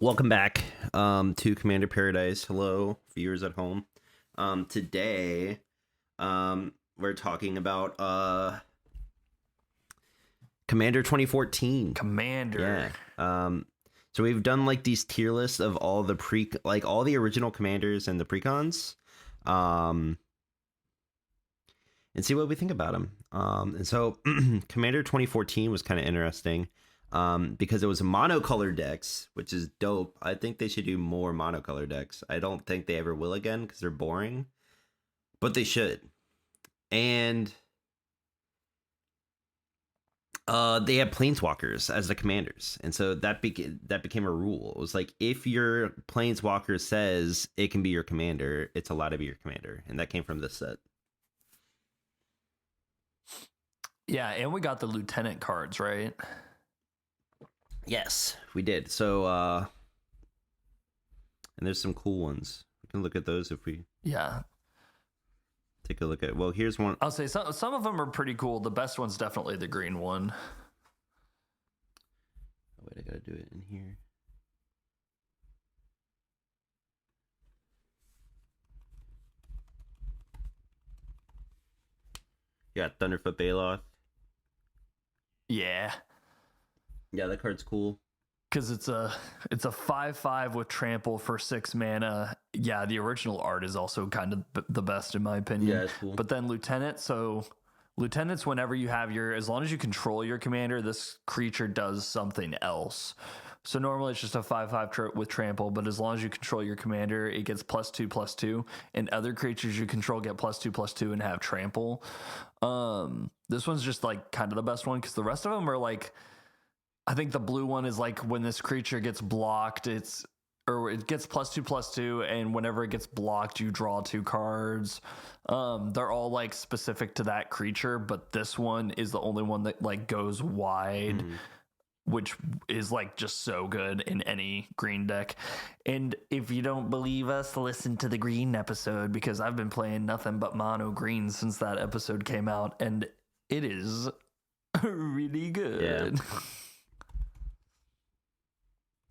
Welcome back to Commander Paradise. Hello, viewers at home. Today, we're talking about Commander 2014. Commander. Yeah. So we've done like these tier lists of all the all the original commanders and the precons. And see what we think about them. And so Commander 2014 was kind of interesting. Because it was monocolor decks, which is dope. I think they should do more monocolor decks. I don't think they ever will again because they're boring, but they should. And they had planeswalkers as the commanders, and so that became a rule. It was like if your planeswalker says it can be your commander, it's allowed to be your commander, and that came from this set. Yeah, and we got the lieutenant cards, right? Yes, we did. So, and there's some cool ones. We can look at those if we take a look at. Well, here's one. I'll say some of them are pretty cool. The best one's definitely the green one. Oh, wait, I gotta do it in here. Yeah, Thunderfoot Baloth. Yeah. Yeah, that card's cool. Because it's a 5/5 with trample for 6 mana. Yeah, the original art is also kind of the best in my opinion. Yeah, it's cool. But then lieutenant, so lieutenants, whenever you have as long as you control your commander, this creature does something else. So normally it's just a 5/5 with trample, but as long as you control your commander, it gets +2/+2, and other creatures you control get +2/+2 and have trample. This one's just like kind of the best one because the rest of them are like. I think the blue one is like when this creature gets blocked, it gets +2/+2, and whenever it gets blocked, you draw 2 cards. They're all like specific to that creature, but this one is the only one that like goes wide, which is like just so good in any green deck. And if you don't believe us, listen to the green episode because I've been playing nothing but mono green since that episode came out, and it is really good. Yeah.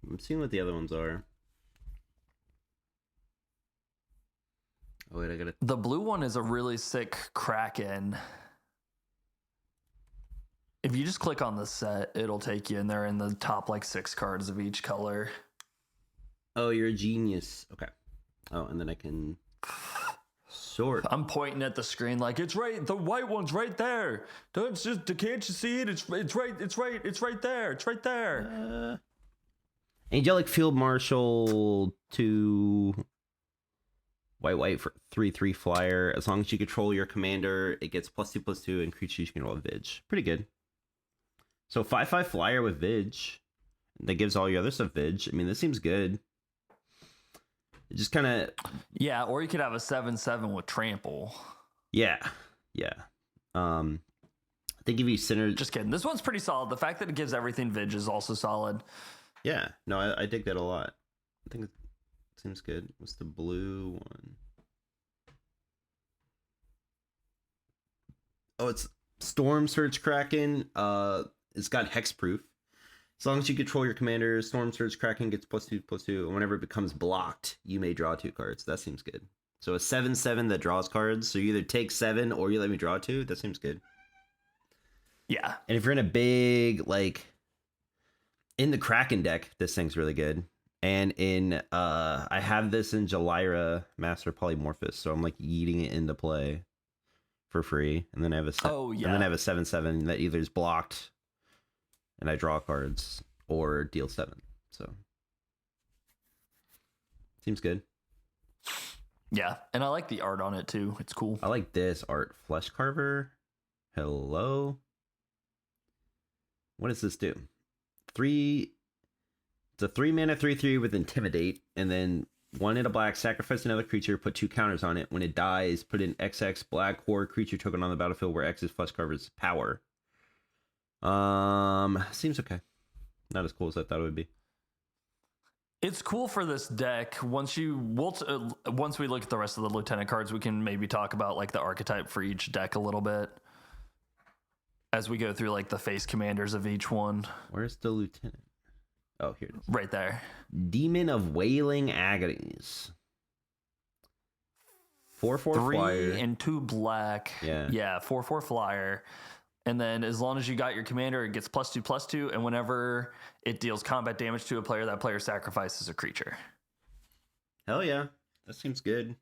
I'm seeing what the other ones are. Oh wait, I gotta. The blue one is a really sick Kraken. If you just click on the set, it'll take you, and they're in the top like 6 cards of each color. Oh, you're a genius. Okay. Oh, and then I can sort. I'm pointing at the screen like it's right. The white one's right there. Don't just can't you see it? It's right. It's right there. It's right there. Angelic Field Marshal to white for 3/3 flyer. As long as you control your commander, it gets +2/+2, and creatures you can roll Vig. Pretty good. So 5/5 flyer with Vig. That gives all your other stuff Vig. I mean, this seems good. It just kind of. Yeah, or you could have a 7/7 with trample. Yeah. I think if you center. Just kidding. This one's pretty solid. The fact that it gives everything Vig is also solid. Yeah, no, I dig that a lot. I think it seems good. What's the blue one? Oh, it's Storm Surge Kraken. It's got hexproof. As long as you control your commander, Storm Surge Kraken gets +2/+2, and whenever it becomes blocked, you may draw 2 cards. That seems good. So a 7/7 that draws cards. So you either take 7 or you let me draw 2. That seems good. Yeah. And if you're in a big like. In the Kraken deck, this thing's really good. And in I have this in Jalira Master Polymorphous, so I'm like yeeting it into play for free. And then I have a and then I have a 7/7 that either is blocked and I draw cards or deal 7. So seems good. Yeah, and I like the art on it too. It's cool. I like this art. Flesh Carver. Hello. What does this do? It's a 3 mana 3/3 with Intimidate, and then 1 in a black, sacrifice another creature, put 2 counters on it. When it dies, put an XX black horror creature token on the battlefield where X is Flesh Carver's power. Seems okay. Not as cool as I thought it would be. It's cool for this deck. Once we look at the rest of the lieutenant cards, we can maybe talk about like the archetype for each deck a little bit. as we go through like the face commanders of each one. Where's the lieutenant? Oh, here it is. Right there. Demon of Wailing Agonies. 4/4 3 flyer. and 2 black. Yeah. Yeah, 4/4 flyer. And then as long as you got your commander, it gets +2/+2. And whenever it deals combat damage to a player, that player sacrifices a creature. Hell yeah. That seems good.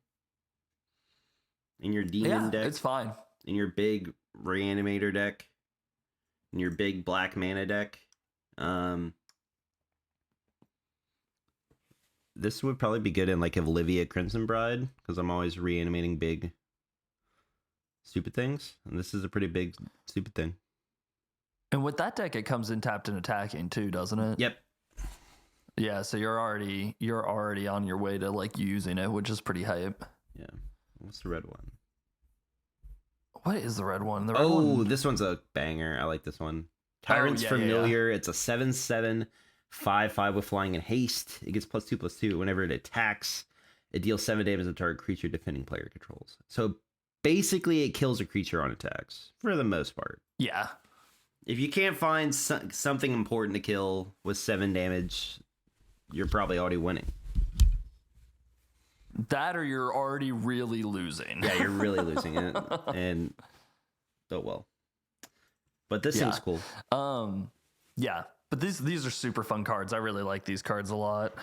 In your demon deck. It's fine. In your big reanimator deck. In your big black mana deck. This would probably be good in like Olivia Crimson Bride, because I'm always reanimating big stupid things, and this is a pretty big stupid thing. And with that deck, it comes in tapped and attacking too, doesn't it? Yep. Yeah, so you're already on your way to like using it, which is pretty hype. Yeah. What's the red one? What is the red one? The red one... this one's a banger. I like this one. Tyrant's Familiar. It's a 7/7 5/5 with flying and haste. It gets +2/+2 whenever it attacks. It deals 7 damage to target creature defending player controls. So basically, it kills a creature on attacks for the most part. Yeah. If you can't find something important to kill with 7 damage, you're probably already winning. That or you're already really losing. Yeah, you're really losing it. And oh well. But this seems cool. Yeah. But these are super fun cards. I really like these cards a lot.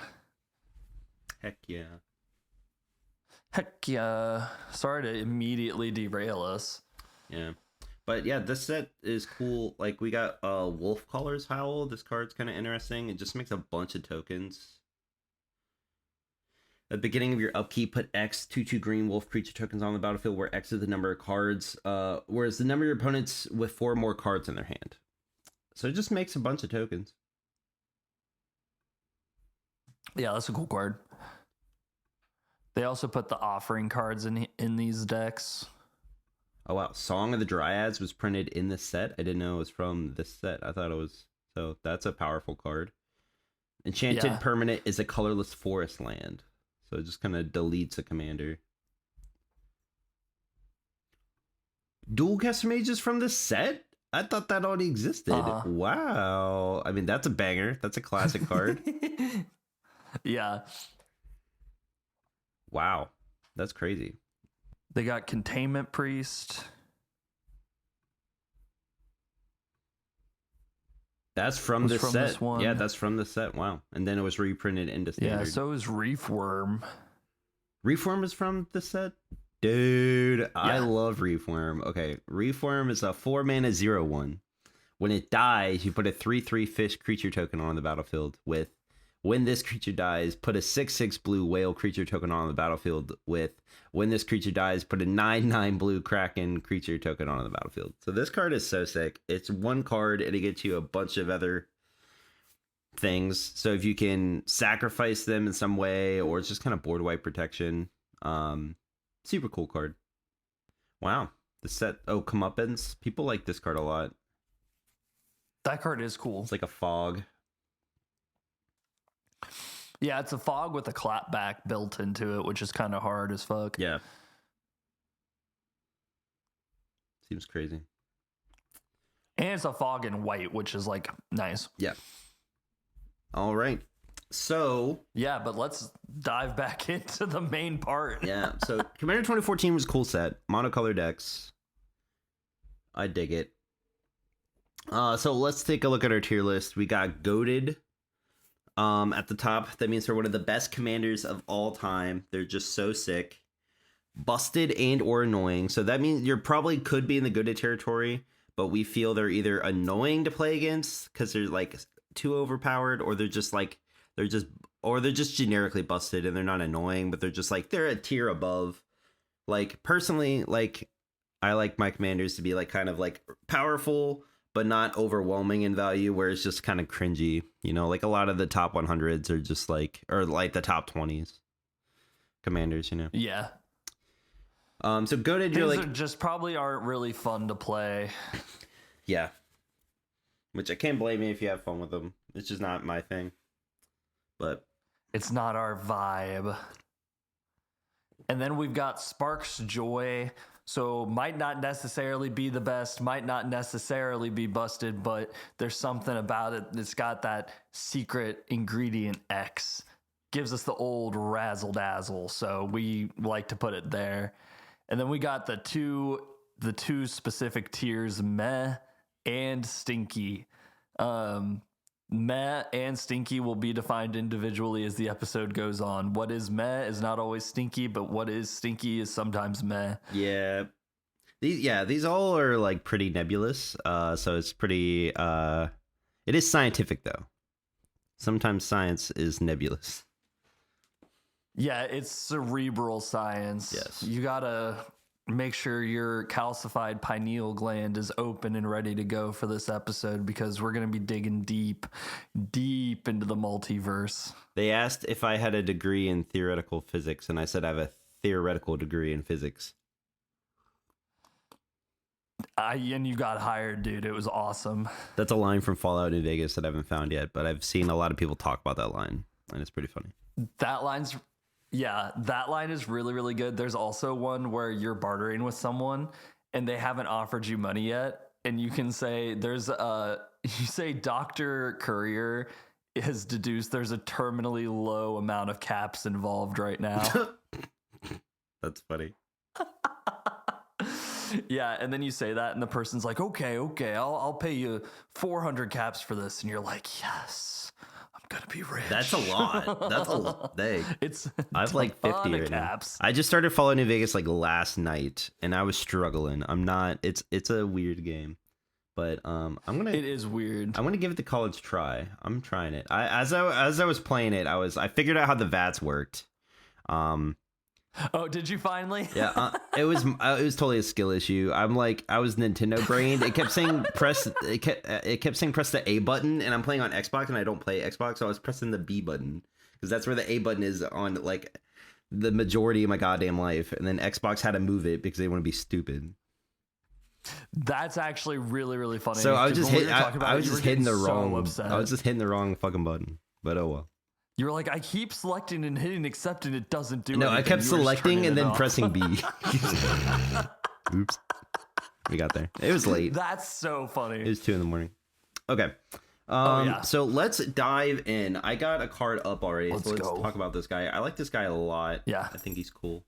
Heck yeah. Heck yeah. Sorry to immediately derail us. Yeah. But yeah, this set is cool. Like, we got Wolf Caller's Howl. This card's kind of interesting. It just makes a bunch of tokens. At the beginning of your upkeep, put X 2/2 green wolf creature tokens on the battlefield, where X is the number of cards, whereas the number of your opponents with 4 more cards in their hand. So it just makes a bunch of tokens. Yeah, that's a cool card. They also put the offering cards in these decks. Oh wow, Song of the Dryads was printed in this set. I didn't know it was from this set. I thought it was. So that's a powerful card. Enchanted Permanent is a colorless forest land. So it just kind of deletes a commander. Dual Caster Mages from this set? I thought that already existed. Wow. I mean, that's a banger. That's a classic card. Yeah. Wow. That's crazy. They got Containment Priest. That's from this set. This one. Yeah, that's from the set. Wow. And then it was reprinted into standard. Yeah, so is Reefworm. Reefworm is from the set? Dude, I love Reefworm. Okay, Reefworm is a 4-mana 0/1. When it dies, you put a 3/3 fish creature token on the battlefield with, when this creature dies, put a 6/6 blue whale creature token on the battlefield with, when this creature dies, put a 9/9 blue kraken creature token on the battlefield. So this card is so sick. It's one card and it gets you a bunch of other things. So if you can sacrifice them in some way, or it's just kind of board wipe protection, super cool card. Wow. The set, Comeuppance. People like this card a lot. That card is cool. It's like a fog. Yeah, it's a fog with a clapback built into it, which is kind of hard as fuck. Yeah. Seems crazy. And it's a fog in white, which is like nice. Yeah. All right. So yeah, but let's dive back into the main part. Yeah. So Commander 2014 was a cool set. Monocolor decks. I dig it. So let's take a look at our tier list. We got Goated at the top. That means they're one of the best commanders of all time. They're just so sick. Busted and or annoying. So that means you probably could be in the Goated territory, but we feel they're either annoying to play against because they're like too overpowered, or they're just generically busted and they're not annoying, but they're just like, they're a tier above. Like, personally, like, I like my commanders to be like kind of like powerful, but not overwhelming in value, where it's just kind of cringy. You know, like a lot of the top 100s are just like, or like the top 20s commanders, you know? Yeah. So Goated, you're like, just probably aren't really fun to play. Yeah. Which I can't blame you if you have fun with them. It's just not my thing. But it's not our vibe. And then we've got Sparks Joy. So might not necessarily be the best, might not necessarily be busted, but there's something about it that's got that secret ingredient X. Gives us the old razzle dazzle. So we like to put it there. And then we got the two specific tiers, meh and stinky. Meh and stinky will be defined individually as the episode goes on. What is meh is not always stinky, but what is stinky is sometimes meh. Yeah. These all are like pretty nebulous. So it's pretty it is scientific though. Sometimes science is nebulous. Yeah, it's cerebral science. Yes. You gotta make sure your calcified pineal gland is open and ready to go for this episode because we're gonna be digging deep into the multiverse. They asked if I had a degree in theoretical physics, and I said I have a theoretical degree in physics. And you got hired, dude. It was awesome. That's a line from Fallout New Vegas that I haven't found yet, but I've seen a lot of people talk about that line, and it's pretty funny. That line is really, really good. There's also one where you're bartering with someone and they haven't offered you money yet. And you can say, you say Dr. Courier has deduced there's a terminally low amount of caps involved right now. That's funny. Yeah, and then you say that and the person's like, okay, I'll pay you 400 caps for this. And you're like, yes, I'm gonna be rich. That's a lot. That's a lot. Dang. I have like 50 right caps. now. I just started Fallout New Vegas like last night, and I was struggling. I'm not. It's a weird game, but It is weird. I'm gonna give it the college try. I'm trying it. As I was playing it, I figured out how the VATS worked. Oh, did you finally? Yeah, it was totally a skill issue. I was Nintendo brained. It kept saying press the A button, and I'm playing on Xbox and I don't play Xbox, so I was pressing the B button because that's where the A button is on like the majority of my goddamn life. And then Xbox had to move it because they want to be stupid. That's actually really, really funny. So I was just hitting the wrong. Upset. I was just hitting the wrong fucking button. But oh well. You were like, I keep selecting and hitting accept and it doesn't do No, anything. I kept selecting and then off. pressing B. Oops. We got there. It was late. That's so funny. It was 2 a.m. Okay. Yeah. So let's dive in. I got a card up already. Let's let's go. talk about this guy. I like this guy a lot. Yeah. I think he's cool.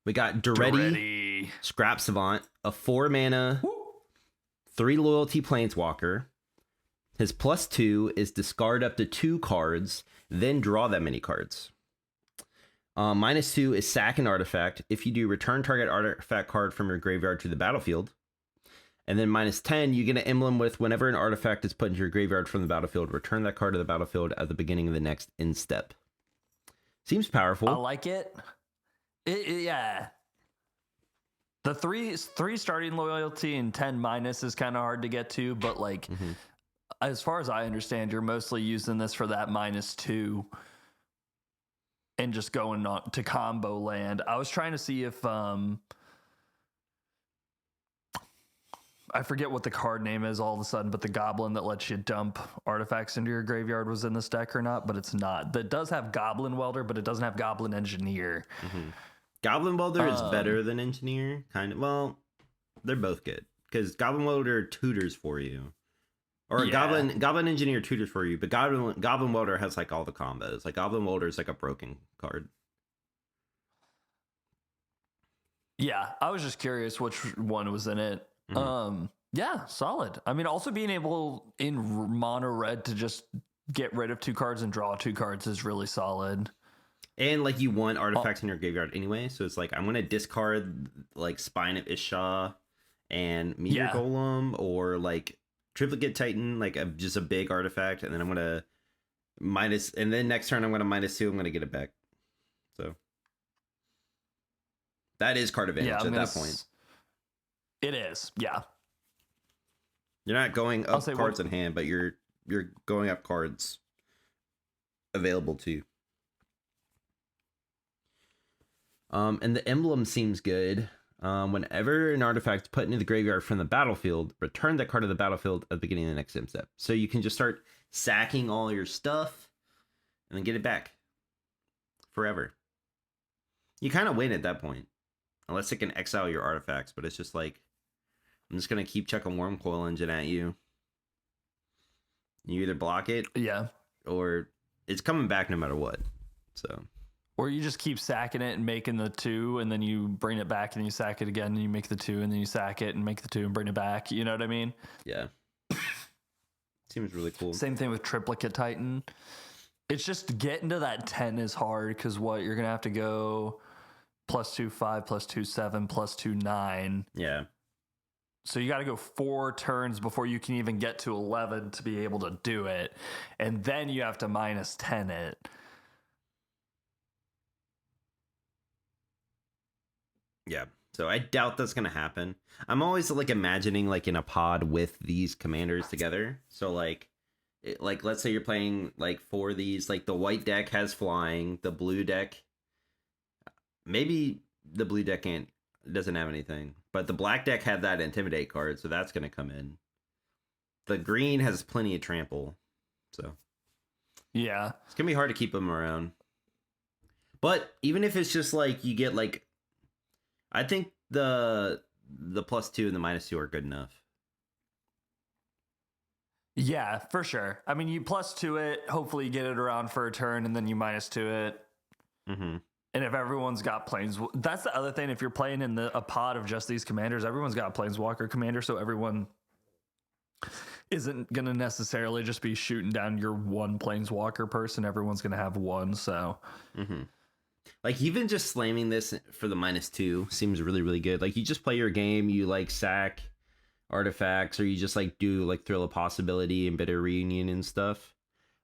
We got Duretti, Scrap Savant, a 4-mana, 3 loyalty planeswalker. His +2 is discard up to 2 cards, then draw that many cards. -2 is sack an artifact. If you do, return target artifact card from your graveyard to the battlefield. And then -10, you get an emblem with whenever an artifact is put into your graveyard from the battlefield, return that card to the battlefield at the beginning of the next end step. Seems powerful. I like it. Yeah. The three starting loyalty and 10 minus is kind of hard to get to, but like as far as I understand, you're mostly using this for that -2 and just going on to combo land. I was trying to see if I forget what the card name is all of a sudden, but the goblin that lets you dump artifacts into your graveyard was in this deck or not, but it's not. That does have Goblin Welder, but it doesn't have Goblin Engineer. Goblin Welder is better than Engineer, kind of. Well, they're both good because Goblin Welder tutors for you, or Goblin Engineer tutors for you. But Goblin Welder has like all the combos. Like Goblin Welder is like a broken card. Yeah, I was just curious which one was in it. Yeah, solid. I mean, also being able in mono red to just get rid of 2 cards and draw 2 cards is really solid. And like you want artifacts in your graveyard anyway, so it's like I'm gonna discard like Spine of Isha and Meteor Golem or like Triplicate Titan, like just a big artifact, and then I'm gonna minus, and then next turn I'm gonna -2. I'm gonna get it back. So that is card advantage at that point. It is, yeah. You're not going up cards in hand, but you're going up cards available to you. And the emblem seems good. Whenever an artifact is put into the graveyard from the battlefield, return that card to the battlefield at the beginning of the next end step. So you can just start sacking all your stuff and then get it back forever. You kind of win at that point, unless it can exile your artifacts. But it's just like I'm just gonna keep chucking Worm Coil Engine at you. You either block it, Yeah. or it's coming back no matter what. So. Or you just keep sacking it and making the 2, and then you bring it back and you sack it again, and you make the 2, and then you sack it and make the 2 and bring it back. You know what I mean? Yeah. Seems really cool. Same thing with Triplicate Titan. It's just getting to that 10 is hard because what you're gonna have to go +2 5 +2 7 +2 9. Yeah. So you got to go 4 turns before you can even get to 11 to be able to do it, and then you have to -10 it. Yeah. So I doubt that's gonna happen. I'm always like imagining like in a pod with these commanders together. So like, like let's say you're playing like 4 of these. Like the white deck has flying. The blue deck, maybe the blue deck doesn't have anything, but the black deck had that intimidate card, so that's gonna come in. The green has plenty of trample, so Yeah. it's gonna be hard to keep them around. But even if it's just like you get like, I think the +2 and the -2 are good enough. Yeah, for sure. I mean, you +2 it, hopefully you get it around for a turn, and then you -2 it. Mm-hmm. And if everyone's got planes, that's the other thing. If you're playing in a pod of just these commanders, everyone's got a planeswalker commander, so everyone isn't going to necessarily just be shooting down your one planeswalker person. Everyone's going to have one, so... Mm-hmm. Like even just slamming this for the -2 seems really, really good. Like you just play your game, you like sack artifacts, or you just like do like Thrill of Possibility and Bitter Reunion and stuff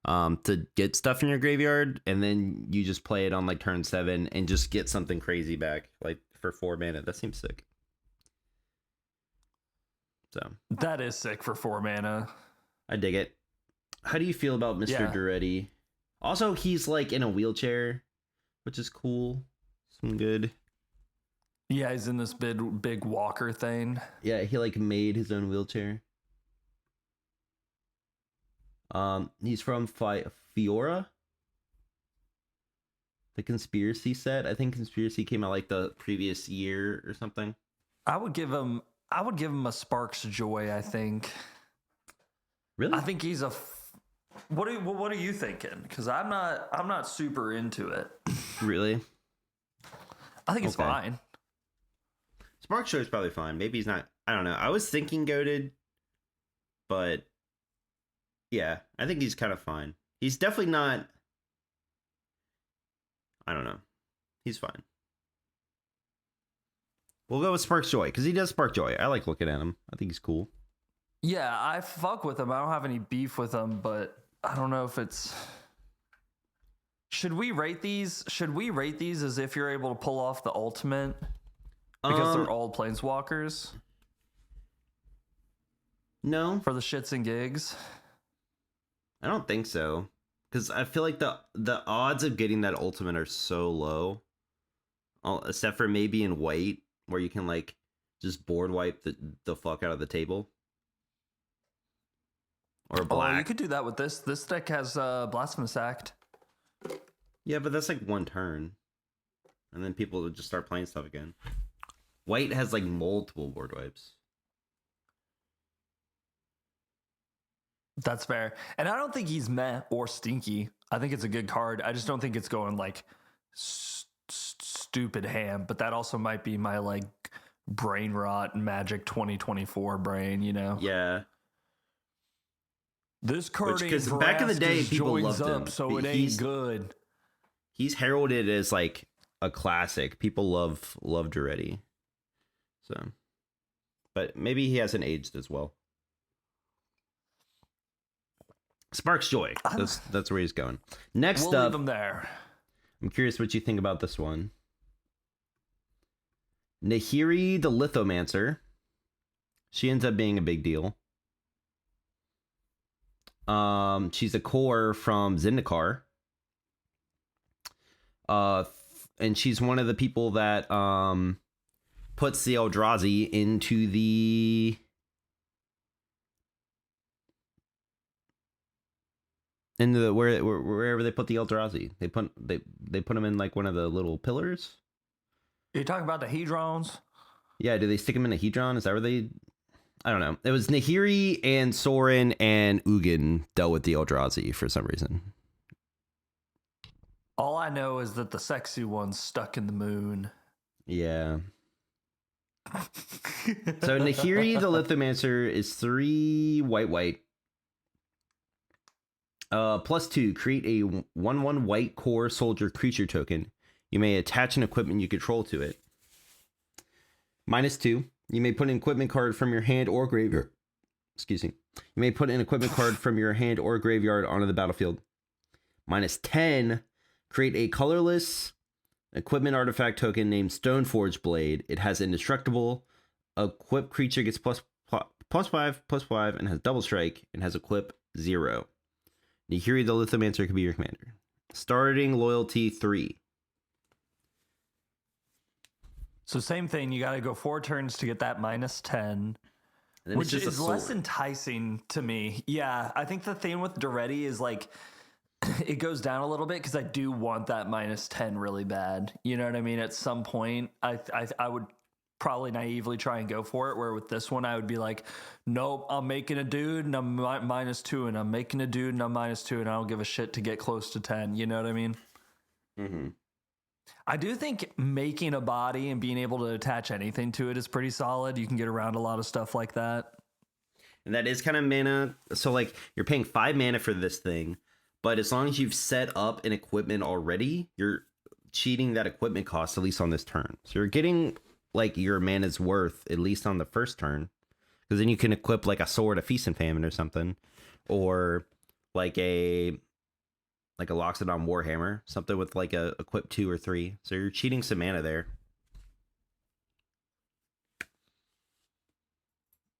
to get stuff in your graveyard, and then you just play it on like turn 7 and just get something crazy back like for 4 mana. That seems sick. So that is sick for 4 mana. I dig it. How do you feel about Mr. Duretti? Also, he's like in a wheelchair, which is cool. Some good. Yeah, he's in this big walker thing. Yeah, he like made his own wheelchair. He's from Fiora, the Conspiracy set. I think Conspiracy came out like the previous year or something. I would give him a Sparks Joy, I think. Really? I think he's a what are you thinking? Because I'm not super into it. Really? I think it's fine. Spark Show is probably fine. Maybe he's not. I don't know. I was thinking goated, but yeah, I think he's kind of fine. He's definitely not. I don't know. He's fine. We'll go with Spark Joy because he does Spark Joy. I like looking at him. I think he's cool. Yeah, I fuck with him. I don't have any beef with him, but I don't know if it's. Should we rate these? Should we rate these as if you're able to pull off the ultimate? Because they're all planeswalkers? No. For the shits and gigs? I don't think so. Because I feel like the odds of getting that ultimate are so low. Except for maybe in white, where you can like just board wipe the fuck out of the table. Or black. Oh, you could do that with this. This deck has Blasphemous Act. Yeah, but that's like one turn. And then people would just start playing stuff again. White has like multiple board wipes. That's fair. And I don't think he's meh or stinky. I think it's a good card. I just don't think it's going like stupid ham. But that also might be my like brain rot Magic 2024 brain, you know? Yeah. This card because back in the day, people loved him. So it ain't good. He's heralded as like a classic. People love Duretti. So, but maybe he hasn't aged as well. Sparks Joy. That's where he's going. Next we'll up, leave him there. I'm curious what you think about this one. Nahiri the Lithomancer. She ends up being a big deal. She's a core from Zendikar. And she's one of the people that puts the Eldrazi into the wherever they put the Eldrazi. They put them in like one of the little pillars. You talking about the Hedrons? Yeah, do they stick him in a Hedron? Is that where they? I don't know. It was Nahiri and Soren and Ugin dealt with the Eldrazi for some reason. All I know is that the sexy one's stuck in the moon. Yeah. So Nahiri the Lithomancer is 3 white. +2, create a 1/1 white core soldier creature token. You may attach an equipment you control to it. -2, you may put an equipment card from your hand or graveyard. Excuse me. You may put an equipment card from your hand or graveyard onto the battlefield. -10, create a colorless equipment artifact token named Stoneforge Blade. It has indestructible. Equipped creature gets +5/+5 and has double strike and has equip 0. Nahiri the Lithomancer could be your commander. Starting loyalty 3. So same thing. You got to go 4 turns to get that -10, which is less enticing to me. Yeah, I think the thing with Duretti is like it goes down a little bit because I do want that -10 really bad. You know what I mean? At some point, I would probably naively try and go for it. Where with this one, I would be like, nope, I'm making a dude and I'm -2, and I'm making a dude and I'm -2, and I don't give a shit to get close to 10. You know what I mean? Mm-hmm. I do think making a body and being able to attach anything to it is pretty solid. You can get around a lot of stuff like that. And that is kind of mana. So like you're paying 5 mana for this thing, but as long as you've set up an equipment already, you're cheating that equipment cost at least on this turn. So you're getting like your mana's worth at least on the first turn, because then you can equip like a sword, a feast and famine or something, or like a Loxodon Warhammer, something with like a equip 2 or 3. So you're cheating some mana there.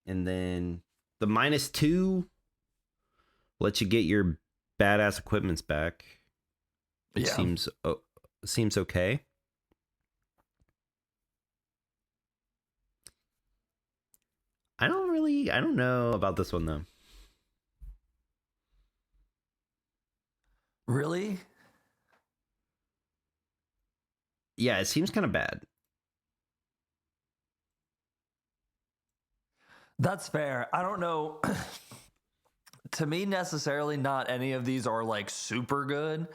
And then the -2 lets you get your badass equipments back. It seems okay. I don't know about this one though. Really? Yeah, it seems kind of bad. That's fair. I don't know. To me, necessarily not any of these are like super good,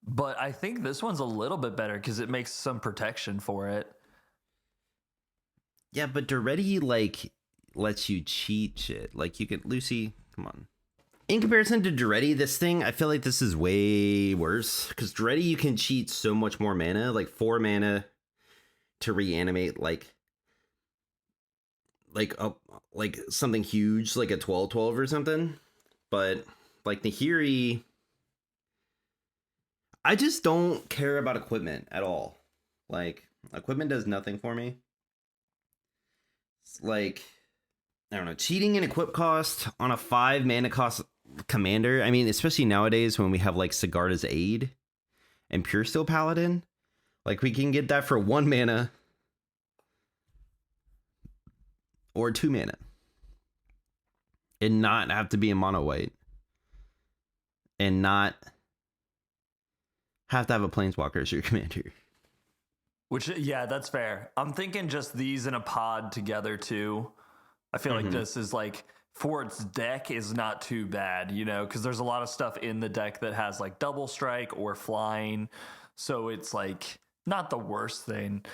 but I think this one's a little bit better because it makes some protection for it. Yeah, but Duretti like lets you cheat shit. Like you can Lucy, come on. In comparison to Duretti, this thing, I feel like this is way worse. Because Duretti, you can cheat so much more mana. Like 4 mana to reanimate like something huge, like a 12/12 or something. But like Nahiri, I just don't care about equipment at all. Like equipment does nothing for me. It's like, I don't know, cheating an equip cost on a 5 mana cost commander. I mean, especially nowadays when we have like Sigarda's Aid and Pure Steel Paladin, like we can get that for 1 mana or 2 mana and not have to be a mono white and not have to have a planeswalker as your commander. Which, yeah, that's fair. I'm thinking just these in a pod together too. I feel like this is like, for its deck, is not too bad, you know, because there's a lot of stuff in the deck that has like double strike or flying. So it's like not the worst thing.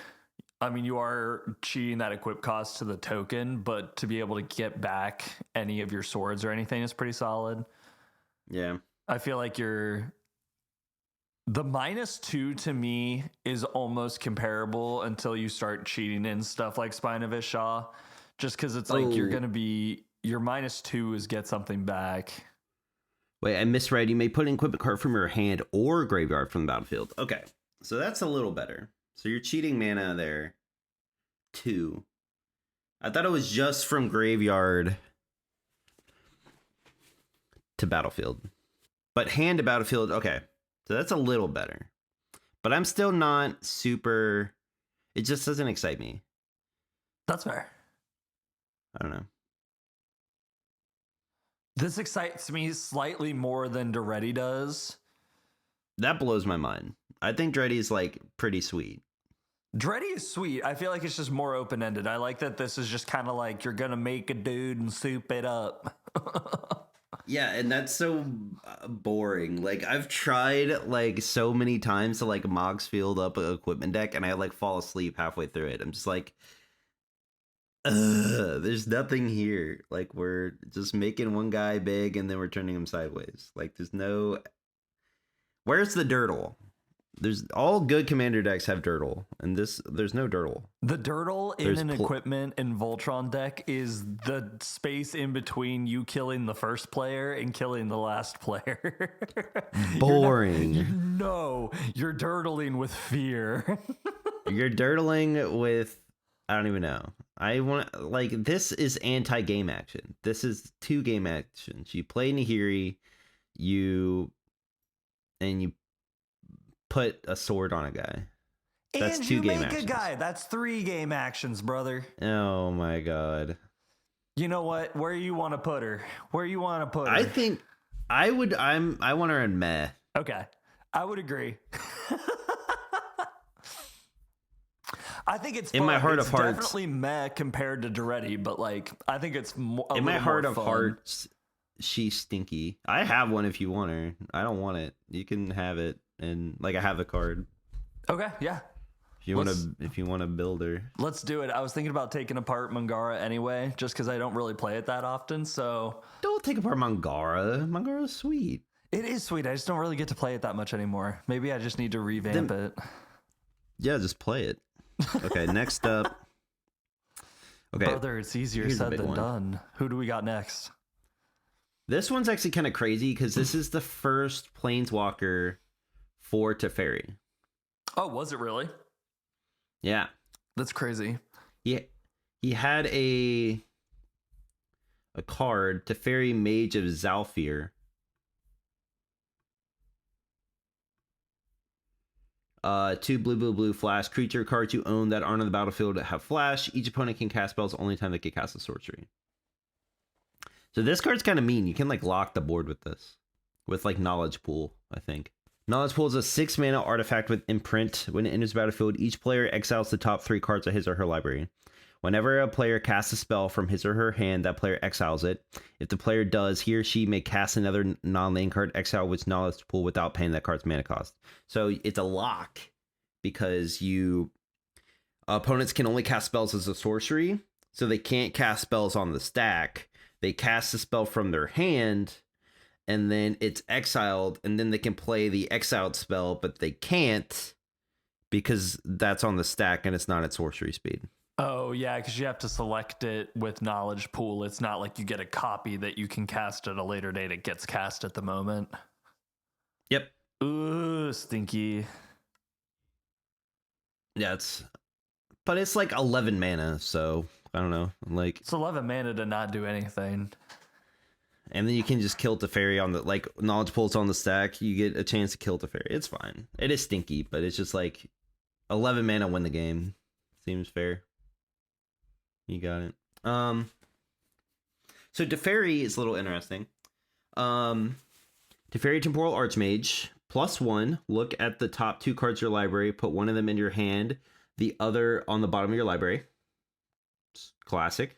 I mean, you are cheating that equip cost to the token, but to be able to get back any of your swords or anything is pretty solid. Yeah. I feel like the -2 to me is almost comparable until you start cheating in stuff like Spine of Isha, just because it's like you're going to be, your -2 is get something back. Wait, I misread. You may put an equipment card from your hand or graveyard from the battlefield. Okay, so that's a little better. So you're cheating mana there, too. I thought it was just from graveyard to battlefield. But hand to battlefield, okay. So that's a little better. But I'm still not super... It just doesn't excite me. That's fair. I don't know. This excites me slightly more than Duretti does. That blows my mind. I think Duretti's like pretty sweet. Dreddy is sweet. I feel like it's just more open ended. I like that this is just kind of like you're gonna make a dude and soup it up. Yeah, and that's so boring. Like I've tried like so many times to like Mogs field up an equipment deck, and I like fall asleep halfway through it. I'm just like, there's nothing here. Like we're just making one guy big, and then we're turning him sideways. Like there's no. Where's the Dirtle? There's all good commander decks have Dirtle, and there's no Dirtle. The Dirtle in There's an equipment and Voltron deck is the space in between you killing the first player and killing the last player. Boring. You're dirtling with fear. You're dirtling with, I don't even know. I want, like, this is anti-game action. This is 2 game actions. You play Nahiri, you put a sword on a guy. That's and 2 you game make actions. a guy. That's 3 game actions, brother. Oh my god. You know what? Where you want to put her? Where you want to put her? I think I want her in meh. Okay. I would agree. I think it's fun. In my heart it's of hearts, definitely meh compared to Duretti, but like I think it's more. In my heart of hearts, she's stinky. I have one if you want her. I don't want it. You can have it, and like I have the card. Okay, yeah. If you want to build her, let's do it. I was thinking about taking apart Mangara anyway, just because I don't really play it that often. So don't take apart Mangara. Mangara's sweet. It is sweet. I just don't really get to play it that much anymore. Maybe I just need to revamp it. Yeah, just play it. Okay, next up. Okay, brother, it's easier said than done. Who do we got next? This one's actually kind of crazy because this is the first Planeswalker for Teferi. Oh, was it really? Yeah, that's crazy. He had a card, Teferi Mage of Zalfir. 2 blue flash creature cards you own that aren't on the battlefield have flash. Each opponent can cast spells only time they can cast a sorcery. So this card's kind of mean. You can like lock the board with this, with like Knowledge Pool. I think Knowledge Pool is a 6 mana artifact with imprint. When it enters the battlefield, each player exiles the top 3 cards of his or her library. Whenever a player casts a spell from his or her hand, that player exiles it. If the player does, he or she may cast another non-lane card, exile which Knowledge Pool without paying that card's mana cost. So it's a lock because opponents can only cast spells as a sorcery, so they can't cast spells on the stack. They cast a spell from their hand, and then it's exiled, and then they can play the exiled spell, but they can't because that's on the stack and it's not at sorcery speed. Oh, yeah, because you have to select it with Knowledge Pool. It's not like you get a copy that you can cast at a later date. It gets cast at the moment. Yep. Ooh, stinky. Yeah, but it's like 11 mana, so I don't know. Like it's 11 mana to not do anything. And then you can just kill Teferi on the like Knowledge Pool's on the stack. You get a chance to kill Teferi. It's fine. It is stinky, but it's just like 11 mana win the game. Seems fair. You got it. So Teferi is a little interesting. Teferi Temporal Archmage, +1. Look at the top 2 cards of your library. Put one of them in your hand, the other on the bottom of your library. It's classic.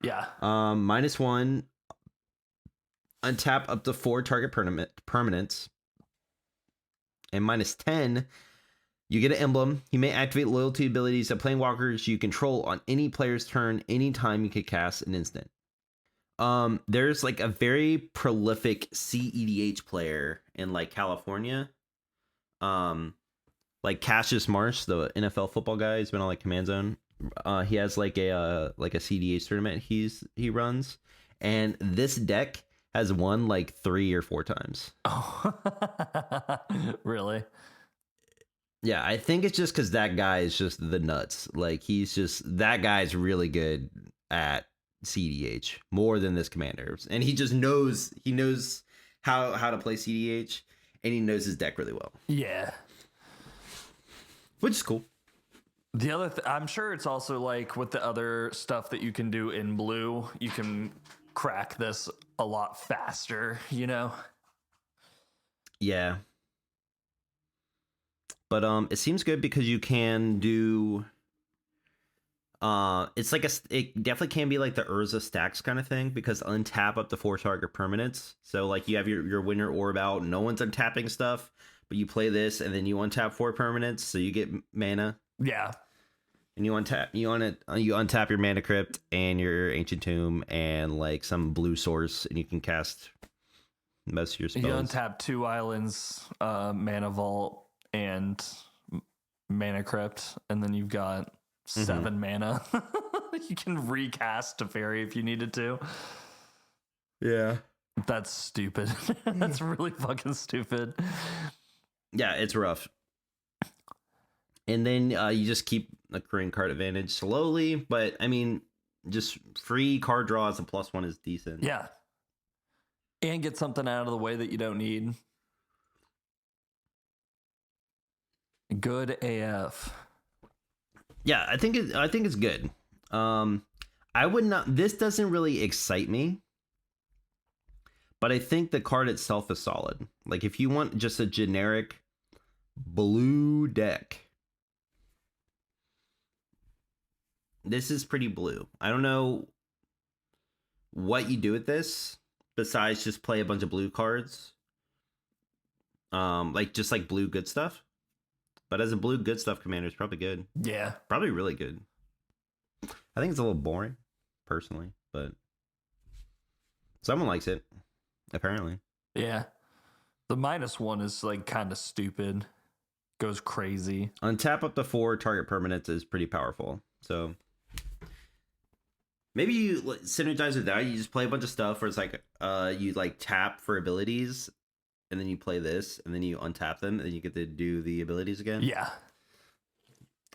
Yeah. -1. Untap up to 4 target permanents. And -10. You get an emblem. You may activate loyalty abilities of Planewalkers you control on any player's turn anytime you can cast an instant. There's like a very prolific CEDH player in like California. Like Cassius Marsh, the NFL football guy, he's been on like Command Zone. He has like a CDH tournament he runs, and this deck has won like 3 or 4 times. Oh, really? Yeah, I think it's just because that guy is just the nuts. Like that guy's really good at CDH more than this commander, and he just knows how to play CDH, and he knows his deck really well. Yeah, which is cool. The other, I'm sure it's also like with the other stuff that you can do in blue, you can crack this a lot faster, you know? Yeah. But it seems good because you can do it's like it definitely can be like the Urza stacks kind of thing, because untap up to 4 target permanents. So like you have your winter orb out, no one's untapping stuff, but you play this and then you untap 4 permanents, so you get mana. Yeah. And you untap your Mana Crypt and your Ancient Tomb and like some blue source, and you can cast most of your spells. You untap 2 islands, Mana Vault and Mana Crypt, and then you've got 7 mana. You can recast Teferi if you needed to. Yeah. That's stupid. That's really fucking stupid. Yeah, it's rough. And then you just keep accruing card advantage slowly, but I mean, just free card draw as a +1 is decent. Yeah. And get something out of the way that you don't need. Good AF. Yeah, I think it's good. I would not. This doesn't really excite me, but I think the card itself is solid. Like if you want just a generic blue deck, this is pretty blue. I don't know what you do with this besides just play a bunch of blue cards. Like just like blue good stuff. But as a blue good stuff commander, it's probably good. Yeah. Probably really good. I think it's a little boring, personally, but someone likes it, apparently. Yeah. The -1 is like kind of stupid. Goes crazy. Untap up to 4 target permanents is pretty powerful. So maybe you synergize with that. You just play a bunch of stuff where it's like you like tap for abilities, and then you play this, and then you untap them, and then you get to do the abilities again. Yeah.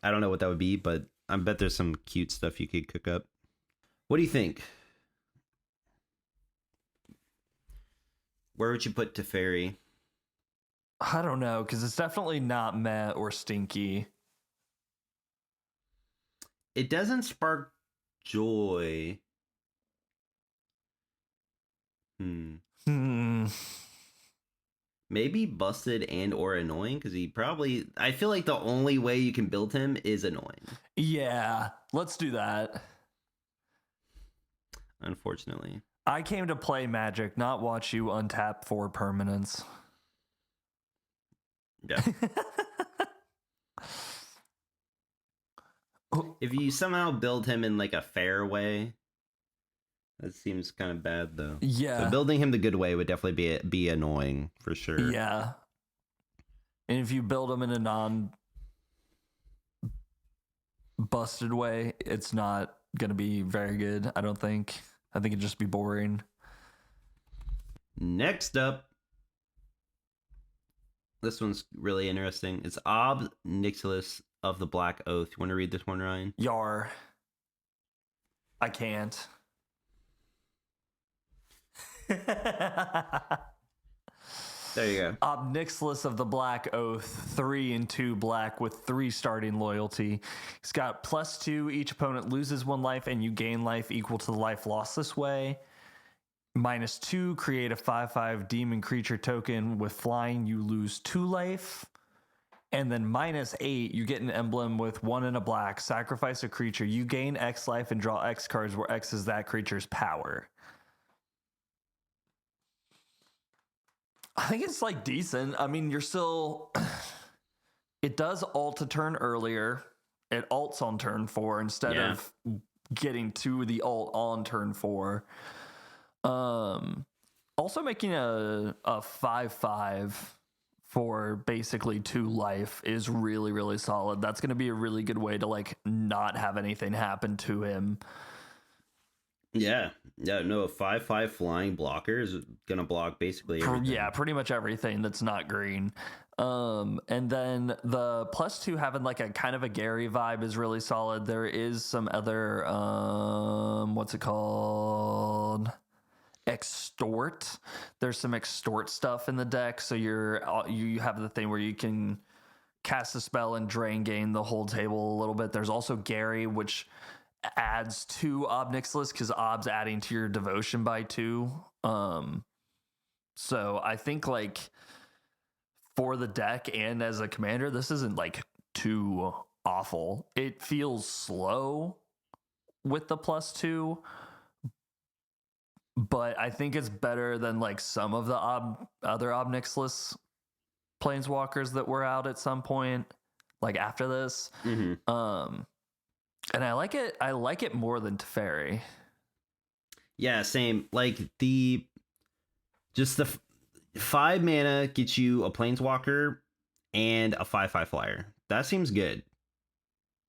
I don't know what that would be, but I bet there's some cute stuff you could cook up. What do you think? Where would you put Teferi? I don't know, because it's definitely not meh or stinky. It doesn't spark joy. Maybe busted and or annoying, because I feel like the only way you can build him is annoying. Yeah, let's do that. Unfortunately. I came to play Magic, not watch you untap 4 permanents. Yeah. If you somehow build him in like a fair way, that seems kind of bad though. Yeah. So building him the good way would definitely be annoying for sure. Yeah. And if you build him in a non-busted way, it's not going to be very good, I don't think. I think it'd just be boring. Next up, this one's really interesting. It's Ob Nixilis of the Black Oath. You want to read this one, Ryan? Yar. I can't. There you go. Ob Nixilis of the Black Oath, 3 and 2 black with 3 starting loyalty. He's got +2. Each opponent loses 1 life, and you gain life equal to the life lost this way. -2, create a 5/5 demon creature token with flying. You lose 2 life. And then -8, you get an emblem with 1 and a black. Sacrifice a creature. You gain X life and draw X cards, where X is that creature's power. I think it's like decent. I mean, you're still. It does ult a turn earlier. It ults on turn 4 instead of getting to the ult on turn 4. Also making a 5/5 for basically 2 life is really, really solid. That's going to be a really good way to like not have anything happen to him. Yeah. No, a 5/5 flying blocker is gonna block basically everything. Yeah, pretty much everything that's not green. And then the +2 having like a kind of a Gary vibe is really solid. There is some other what's it called? Extort. There's some extort stuff in the deck, so you have the thing where you can cast a spell and drain gain the whole table a little bit. There's also Gary, which adds 2 Ob Nixilis, because Ob's adding to your devotion by 2. So I think like for the deck and as a commander, this isn't like too awful. It feels slow with the +2, but I think it's better than like some of the other Obnixilus planeswalkers that were out at some point, like after this. Mm-hmm. And I like it more than Teferi. Yeah, same. Like just the 5 mana gets you a planeswalker and a 5/5 flyer. That seems good.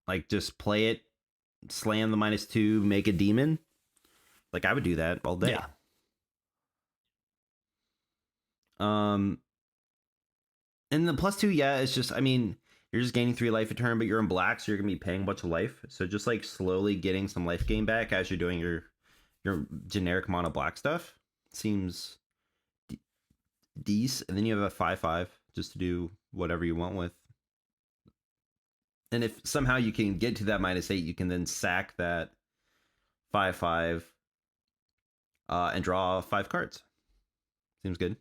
Like just play it, slam the -2, make a demon. Like I would do that all day. Yeah. And the +2, yeah, it's just, I mean, you're just gaining 3 life a turn, but you're in black, so you're gonna be paying a bunch of life. So just like slowly getting some life gain back as you're doing your generic mono black stuff seems decent. And then you have a 5/5 just to do whatever you want with. And if somehow you can get to that -8, you can then sack that 5/5 and draw 5 cards. Seems good.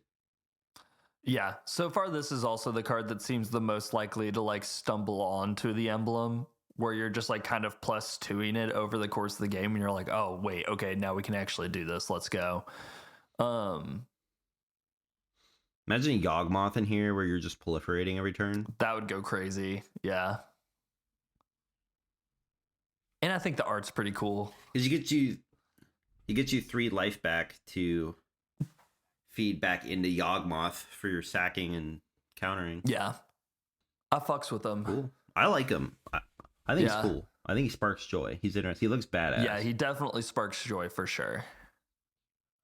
Yeah, so far this is also the card that seems the most likely to like stumble onto the emblem, where you're just like kind of +2ing it over the course of the game, and you're like, oh wait, okay, now we can actually do this. Let's go. Imagine Yawgmoth in here where you're just proliferating every turn. That would go crazy. Yeah. And I think the art's pretty cool. Because you get you 3 life back to feed back into Yawgmoth for your sacking and countering. Yeah. I fucks with him. Cool. I like him. I think he's cool. I think he sparks joy. He's interesting. He looks badass. Yeah, he definitely sparks joy for sure.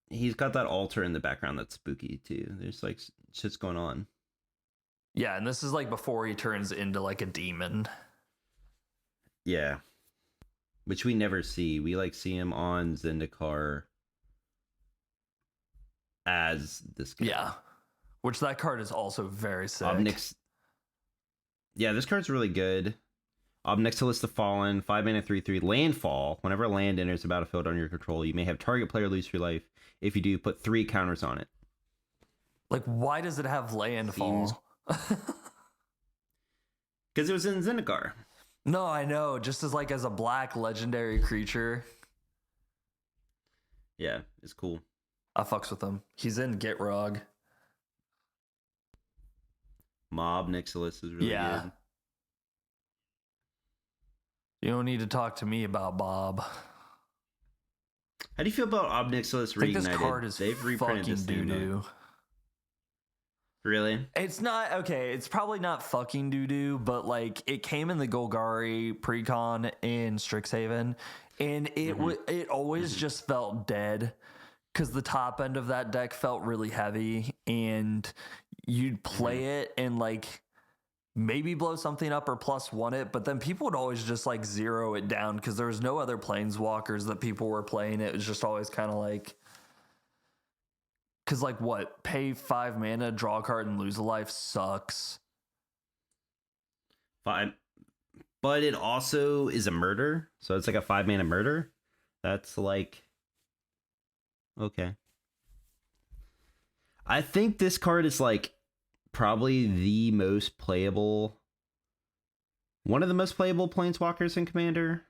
He's got that altar in the background that's spooky too. There's like shit's going on. Yeah, and this is like before he turns into like a demon. Yeah. Which we never see. We like see him on Zendikar as this guy. Yeah. Which that card is also very sick. Yeah, this card's really good. Obnixilus the Fallen, 5 mana 3/3 landfall. Whenever a land enters the battlefield under your control, you may have target player lose 3 life. If you do, put 3 counters on it. Like, why does it have landfall? Because it was in Zendikar. No, I know. Just as like as a black legendary creature. Yeah, it's cool. I fucks with him. He's in Gitrog. Mob Nixilis is really good. You don't need to talk to me about Bob. How do you feel about Obnixilis Reignited? I think this card is They've reprinted this fucking doo-doo. Really? It's not, okay, it's probably not fucking doo-doo, but like it came in the Golgari precon in Strixhaven, and it always just felt dead because the top end of that deck felt really heavy, and you'd play it and like maybe blow something up or +1 it, but then people would always just like zero it down because there was no other planeswalkers that people were playing. It was just always kind of like, because like what, pay 5 mana, draw a card and lose a life sucks. Fine. But it also is a murder, so it's like a 5 mana murder. That's like, okay. I think this card is like probably the most playable, one of the most playable planeswalkers in Commander,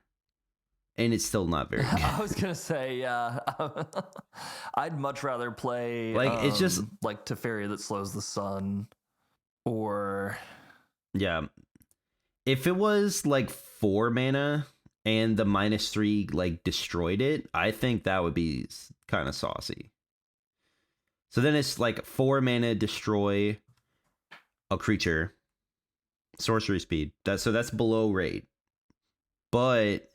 and it's still not very good. I was gonna say, yeah, I'd much rather play like it's just like Teferi that slows the sun, or yeah, if it was like 4 mana and the -3 like destroyed it, I think that would be kind of saucy. So then it's like 4 mana destroy a creature, sorcery speed. That's below rate, but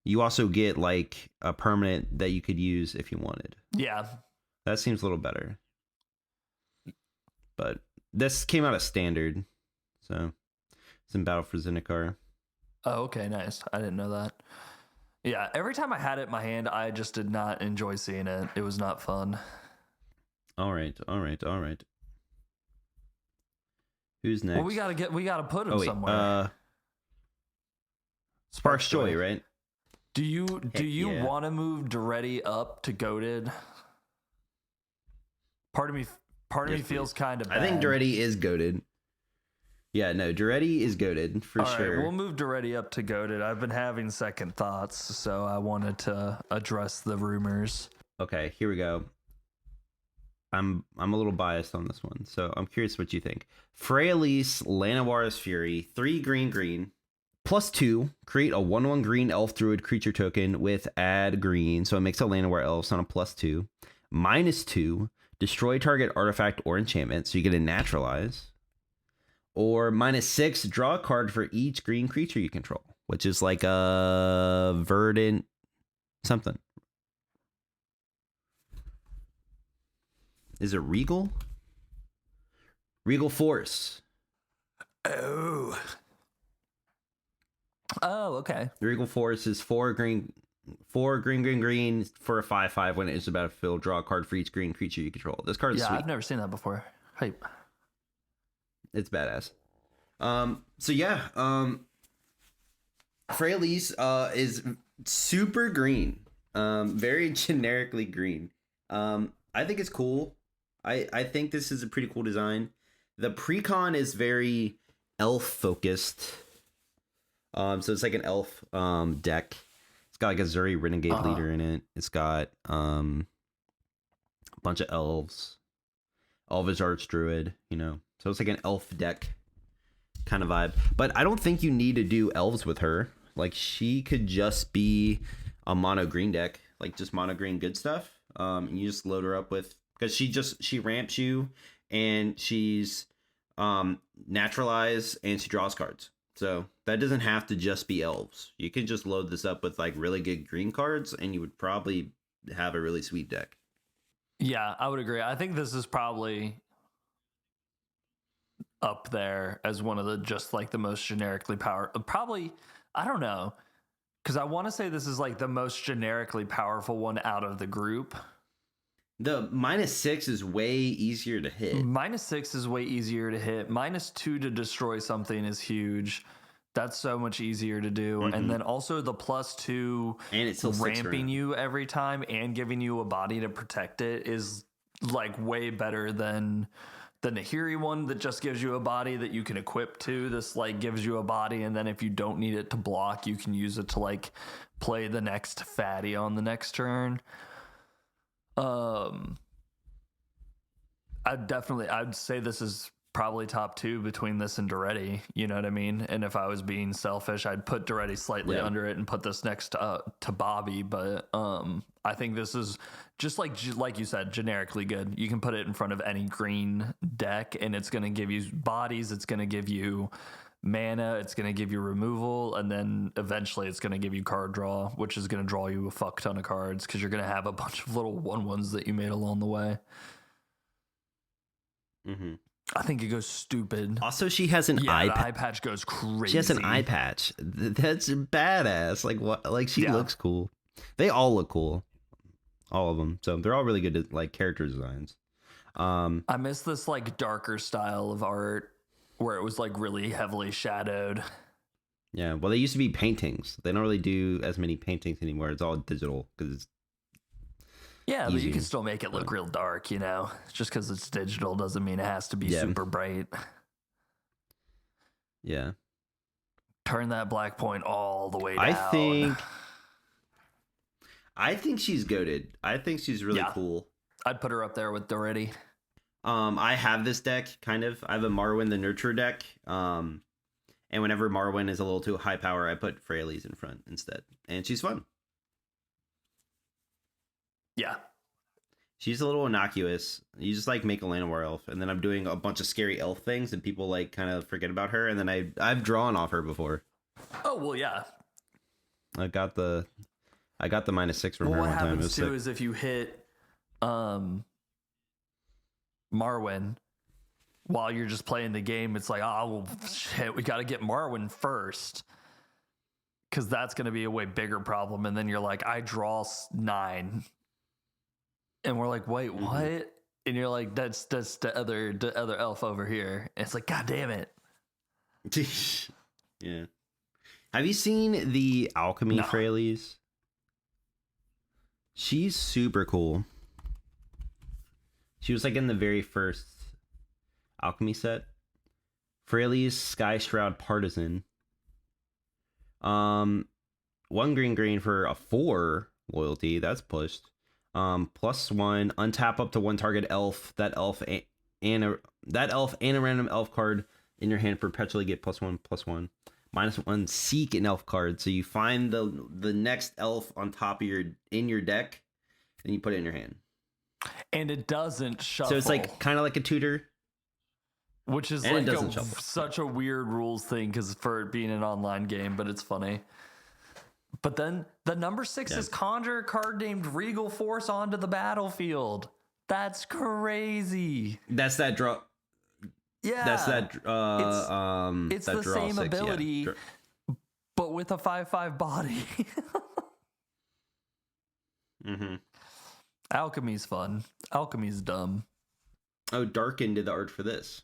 you also get like a permanent that you could use if you wanted. yeah. That seems a little better. But this came out as standard, so it's in Battle for Zendikar. Oh, okay, nice. I didn't know that. Yeah, every time I had it in my hand, I just did not enjoy seeing it. It was not fun. All right. Who's next? Well, we gotta put him somewhere. Sparks Joy, right? Do you yeah. want to move Duretti up to goated? Part of me Part of Yes, me feels please. kind of bad. I think Duretti is goated. Yeah, no, Duretti is goated for All right, sure. we'll move Duretti up to goated. I've been having second thoughts, so I wanted to address the rumors. Okay, here we go. I'm a little biased on this one, so I'm curious what you think. Freyalise, Llanowar's Fury, 3 green, +2, create a 1/1 green elf druid creature token with add green, so it makes a Llanowar elves on a +2. -2, destroy target artifact or enchantment, so you get a naturalize. Or -6, draw a card for each green creature you control, which is like a verdant something. Is it Regal? Regal Force. Oh, okay. Regal Force is 4 green for a 5/5. When it is about to fill, draw a card for each green creature you control. This card is Yeah, sweet. I've never seen that before. Hype. It's badass. So yeah, Freyalise is super green. Very generically green. I think it's cool. I think this is a pretty cool design. The precon is very elf focused. So it's like an elf deck. It's got like a Zuri Renegade leader in it. It's got a bunch of elves. Elvish Archdruid, you know. So it's like an elf deck kind of vibe. But I don't think you need to do elves with her. Like, she could just be a mono green deck. Like, just mono green good stuff. And you just load her up with... Because she ramps you, and she's naturalized, and she draws cards. So that doesn't have to just be elves. You can just load this up with like really good green cards, and you would probably have a really sweet deck. Yeah, I would agree. I think this is probably up there as one of the just like the most generically powerful. Probably, I don't know, because I want to say this is like the most generically powerful one out of the group. The -6 is way easier to hit. -6 is way easier to hit. -2 to destroy something is huge. That's so much easier to do. Mm-hmm. And then also the +2 and it's still ramping you every time and giving you a body to protect it is like way better than the Nahiri one that just gives you a body that you can equip to. This like gives you a body, and then if you don't need it to block, you can use it to like play the next fatty on the next turn. I'd say this is probably top 2 between this and Duretti, you know what I mean? And if I was being selfish, I'd put Duretti slightly under it and put this next to Bobby, but I think this is just like you said, generically good. You can put it in front of any green deck, and it's going to give you bodies, it's going to give you mana, it's going to give you removal, and then eventually it's going to give you card draw, which is going to draw you a fuck ton of cards because you're going to have a bunch of little 1/1s that you made along the way. Mm-hmm. I think it goes stupid. Also, she has an eye patch. Eye patch goes crazy. She has an eye patch. That's badass. Like, what? Like, she looks cool. They all look cool. All of them. So they're all really good at like character designs. I miss this like darker style of art where it was like really heavily shadowed. Yeah, well, they used to be paintings. They don't really do as many paintings anymore. It's all digital because it's but you can still make it look real dark, you know. Just because it's digital doesn't mean it has to be super bright. Yeah. Turn that black point all the way down. I think she's goated. I think she's really cool. I'd put her up there with Duretti. I have this deck, kind of. I have a Marwyn the Nurture deck. And whenever Marwyn is a little too high power, I put Freyalise in front instead. And she's fun. Yeah. She's a little innocuous. You just like make a Llanowar elf, and then I'm doing a bunch of scary elf things, and people like kind of forget about her, and then I've drawn off her before. Oh well, yeah. I got the -6 from her what one time. happens too is if you hit Marwyn while you're just playing the game, it's like, oh well, shit, we got to get Marwyn first, because that's going to be a way bigger problem. And then you're like, I draw 9. And we're like, wait, what? And you're like, that's the other elf over here. And it's like, God damn it. Yeah. Have you seen the Alchemy Freyalise? She's super cool. She was like in the very first alchemy set. Fraley's Sky Shroud Partisan. 1 green for a 4 loyalty. That's pushed. +1, untap up to 1 target elf. That elf and a random elf card in your hand perpetually get +1/+1. -1, seek an elf card. So you find the next elf on top of your deck, and you put it in your hand. And it doesn't shuffle. So it's like kind of like a tutor. Which is and like such a weird rules thing because for it being an online game, but it's funny. But then the number 6 is conjure a card named Regal Force onto the battlefield. That's crazy. That's that draw. Yeah. That's that. It's that the draw same 6, ability, but with a 5/5 body. Alchemy's fun. Alchemy's dumb. Oh, Darkin did the art for this.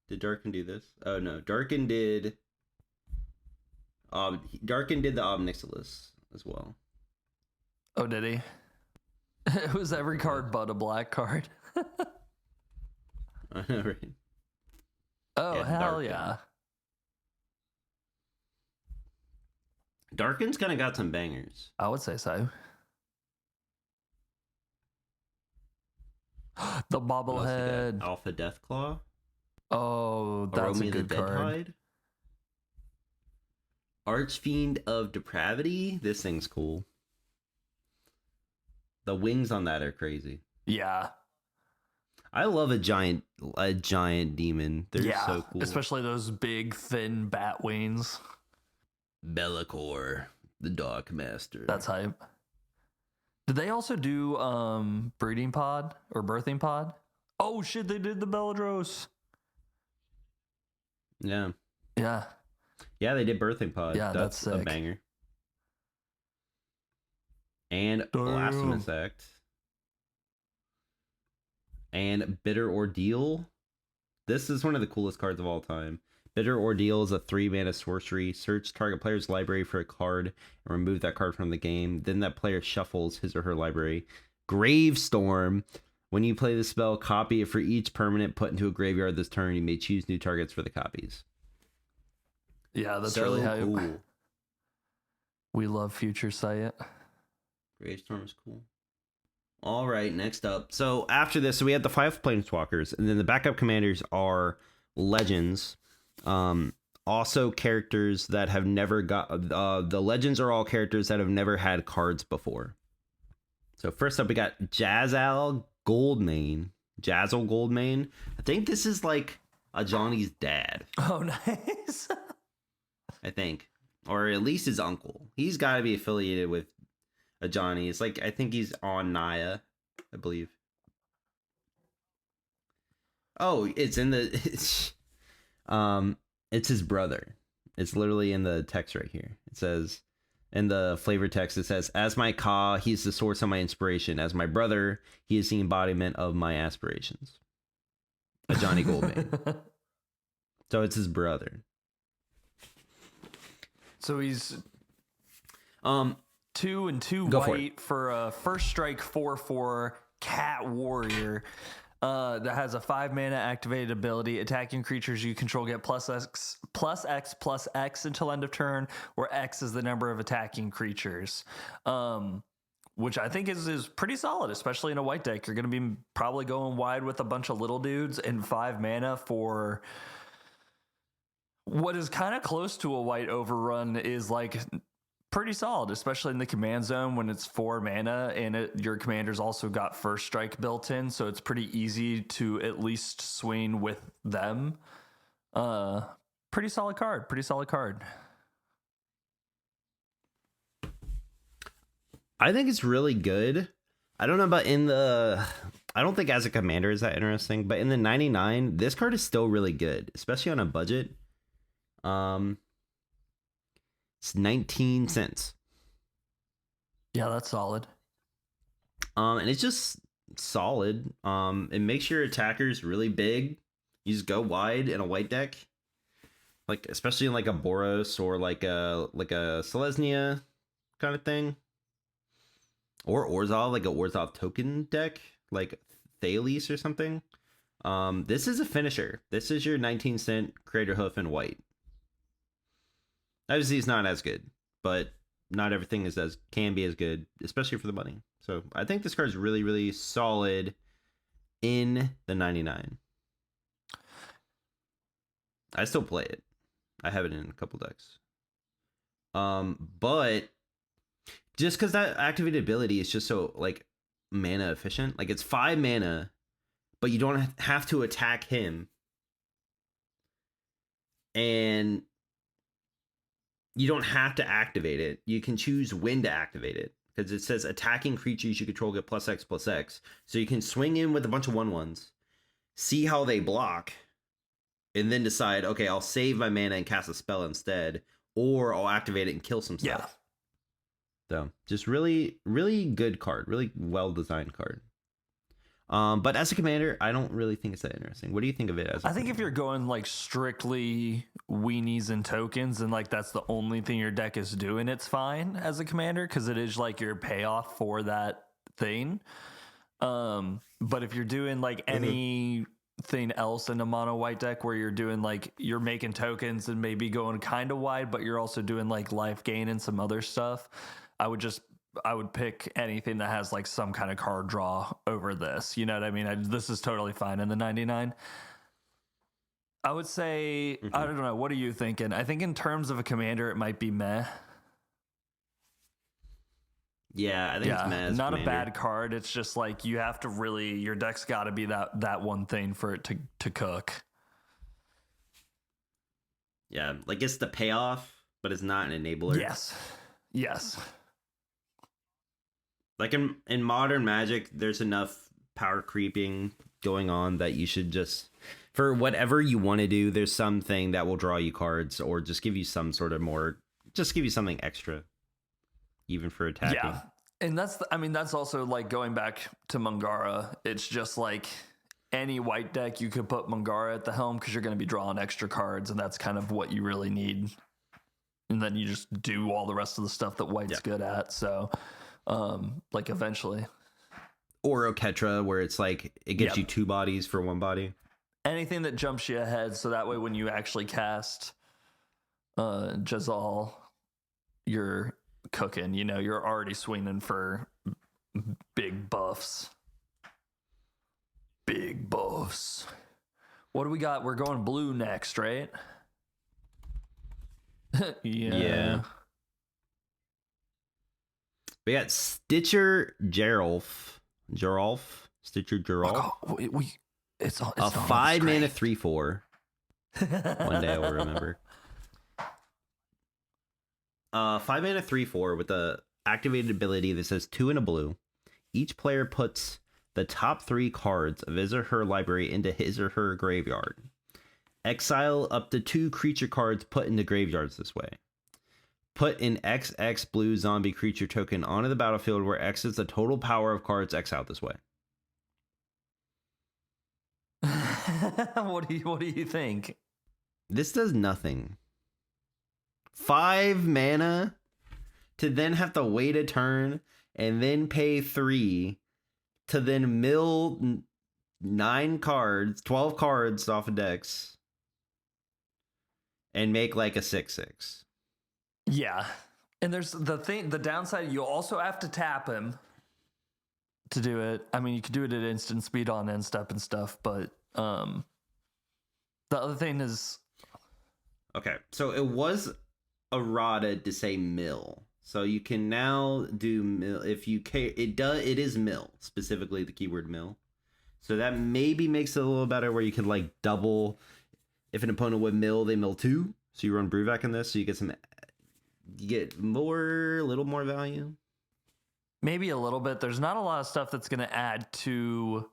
Did Darkin do this? Oh no, Darkin did the Ob Nixilis as well. Oh, did he? It was every card but a black card. I know, right? Oh, Yeah, hell Darkin. yeah. Darkin's kind of got some bangers. I would say so. The bobblehead. Alpha Deathclaw. Oh, that's Aromi a good the card. Deadhide. Archfiend of Depravity. This thing's cool. The wings on that are crazy. Yeah. I love a giant demon. They're so cool. Especially those big, thin bat wings. Bellicor, the Dog Master. That's hype. Did they also do breeding pod or birthing pod? Oh shit, they did the Beladros. Yeah. Yeah. Yeah, they did Birthing Pod. Yeah, that's a sick. banger. And Damn. Blasphemous Act. And Bitter Ordeal. This is one of the coolest cards of all time. Bitter Ordeal is a 3-mana sorcery. Search target player's library for a card and remove that card from the game. Then that player shuffles his or her library. Gravestorm. When you play the spell, copy it for each permanent put into a graveyard this turn. You may choose new targets for the copies. Yeah, that's so really hype. cool. We love Future Sight. Gravestorm is cool. All right, next up. So after this, we have the 5 Planeswalkers, and then the backup commanders are legends. Also characters that have never got... the legends are all characters that have never had cards before. So first up, we got Jazzal Goldmane. Jazzal Goldmane. I think this is like a Johnny's dad. Oh, nice. I think. Or at least his uncle. He's got to be affiliated with a Johnny. It's like, I think he's on Naya, I believe. Oh, it's in the... it's his brother. It's literally in the text right here. It says... In the flavor text, it says, as my Ka, he's the source of my inspiration. As my brother, he is the embodiment of my aspirations. A Johnny Goldmane. So it's his brother. So he's 2 and 2 white for a first strike 4/4 cat warrior that has a 5-mana activated ability. Attacking creatures you control get +X/+X until end of turn, where X is the number of attacking creatures. Which I think is pretty solid, especially in a white deck. You're going to be probably going wide with a bunch of little dudes, and 5 mana for what is kind of close to a white overrun is like pretty solid, especially in the command zone when it's 4 mana and your commander's also got first strike built in, so it's pretty easy to at least swing with them. Pretty solid card. I think it's really good. I don't know about I don't think as a commander is that interesting, but in the 99, this card is still really good, especially on a budget. It's 19 cents. Yeah, that's solid. And it's just solid. It makes your attackers really big. You just go wide in a white deck, like especially in like a Boros or like a Selesnya kind of thing, or Orzhov, like a Orzhov token deck, like Thales or something. This is a finisher. This is your 19-cent Crater Hoof in white. Obviously, it's not as good, but not everything can be as good, especially for the money. So I think this card is really, really solid in the 99. I still play it. I have it in a couple decks. But just because that activated ability is just so like mana efficient, like it's 5 mana, but you don't have to attack him, and you don't have to activate it. You can choose when to activate it because it says attacking creatures you control get +X/+X. So you can swing in with a bunch of 1/1s, see how they block, and then decide, okay, I'll save my mana and cast a spell instead, or I'll activate it and kill some stuff. Yeah. So just really, really good card, really well designed card. But as a commander, I don't really think it's that interesting. What do you think of it as? I think if you're going like strictly weenies and tokens, and like that's the only thing your deck is doing, it's fine as a commander because it is like your payoff for that thing. But if you're doing like anything else in a mono white deck where you're doing like you're making tokens and maybe going kind of wide, but you're also doing like life gain and some other stuff, I would pick anything that has like some kind of card draw over this. You know what I mean? This is totally fine in the 99. I would say, I don't know. What are you thinking? I think in terms of a commander, it might be meh. Yeah, I think it's meh. Not a bad card. It's just like you have to really, your deck's got to be that one thing for it to cook. Yeah, like it's the payoff, but it's not an enabler. Yes. Like in modern Magic, there's enough power creeping going on that you should just, for whatever you want to do, there's something that will draw you cards or just give you some sort of just give you something extra, even for attacking. Yeah, and that's also like going back to Mangara. It's just like any white deck, you could put Mangara at the helm because you're going to be drawing extra cards, and that's kind of what you really need. And then you just do all the rest of the stuff that white's good at. So, like eventually. Or Oketra, where it's like it gives you 2 bodies for 1 body. Anything that jumps you ahead, so that way when you actually cast Jazal, you're cooking. You know, you're already swinging for big buffs. Big buffs. What do we got? We're going blue next, right? Yeah. We got Stitcher Geralf. Stitcher Geralf. Oh, it's a 5 mana 3/4. One day I'll remember. 5 mana 3/4 with the activated ability that says 2 and a blue. Each player puts the top 3 cards of his or her library into his or her graveyard. Exile up to 2 creature cards put into graveyards this way. Put an XX blue zombie creature token onto the battlefield where X is the total power of cards exiled this way. What do you think? This does nothing. 5 mana to then have to wait a turn and then pay 3 to then mill 9 cards, 12 cards off of decks and make like a 6/6. Yeah. And there's the downside, you also have to tap him to do it. I mean, you could do it at instant speed on end step and stuff, but the other thing is, okay, so it was errata to say mill. So you can now do mill if you care. It is mill, specifically the keyword mill. So that maybe makes it a little better where you can like double. If an opponent would mill, they mill 2. So you run Brewvac in this, so you get a little more value. maybe a little bit. There's not a lot of stuff that's going to add to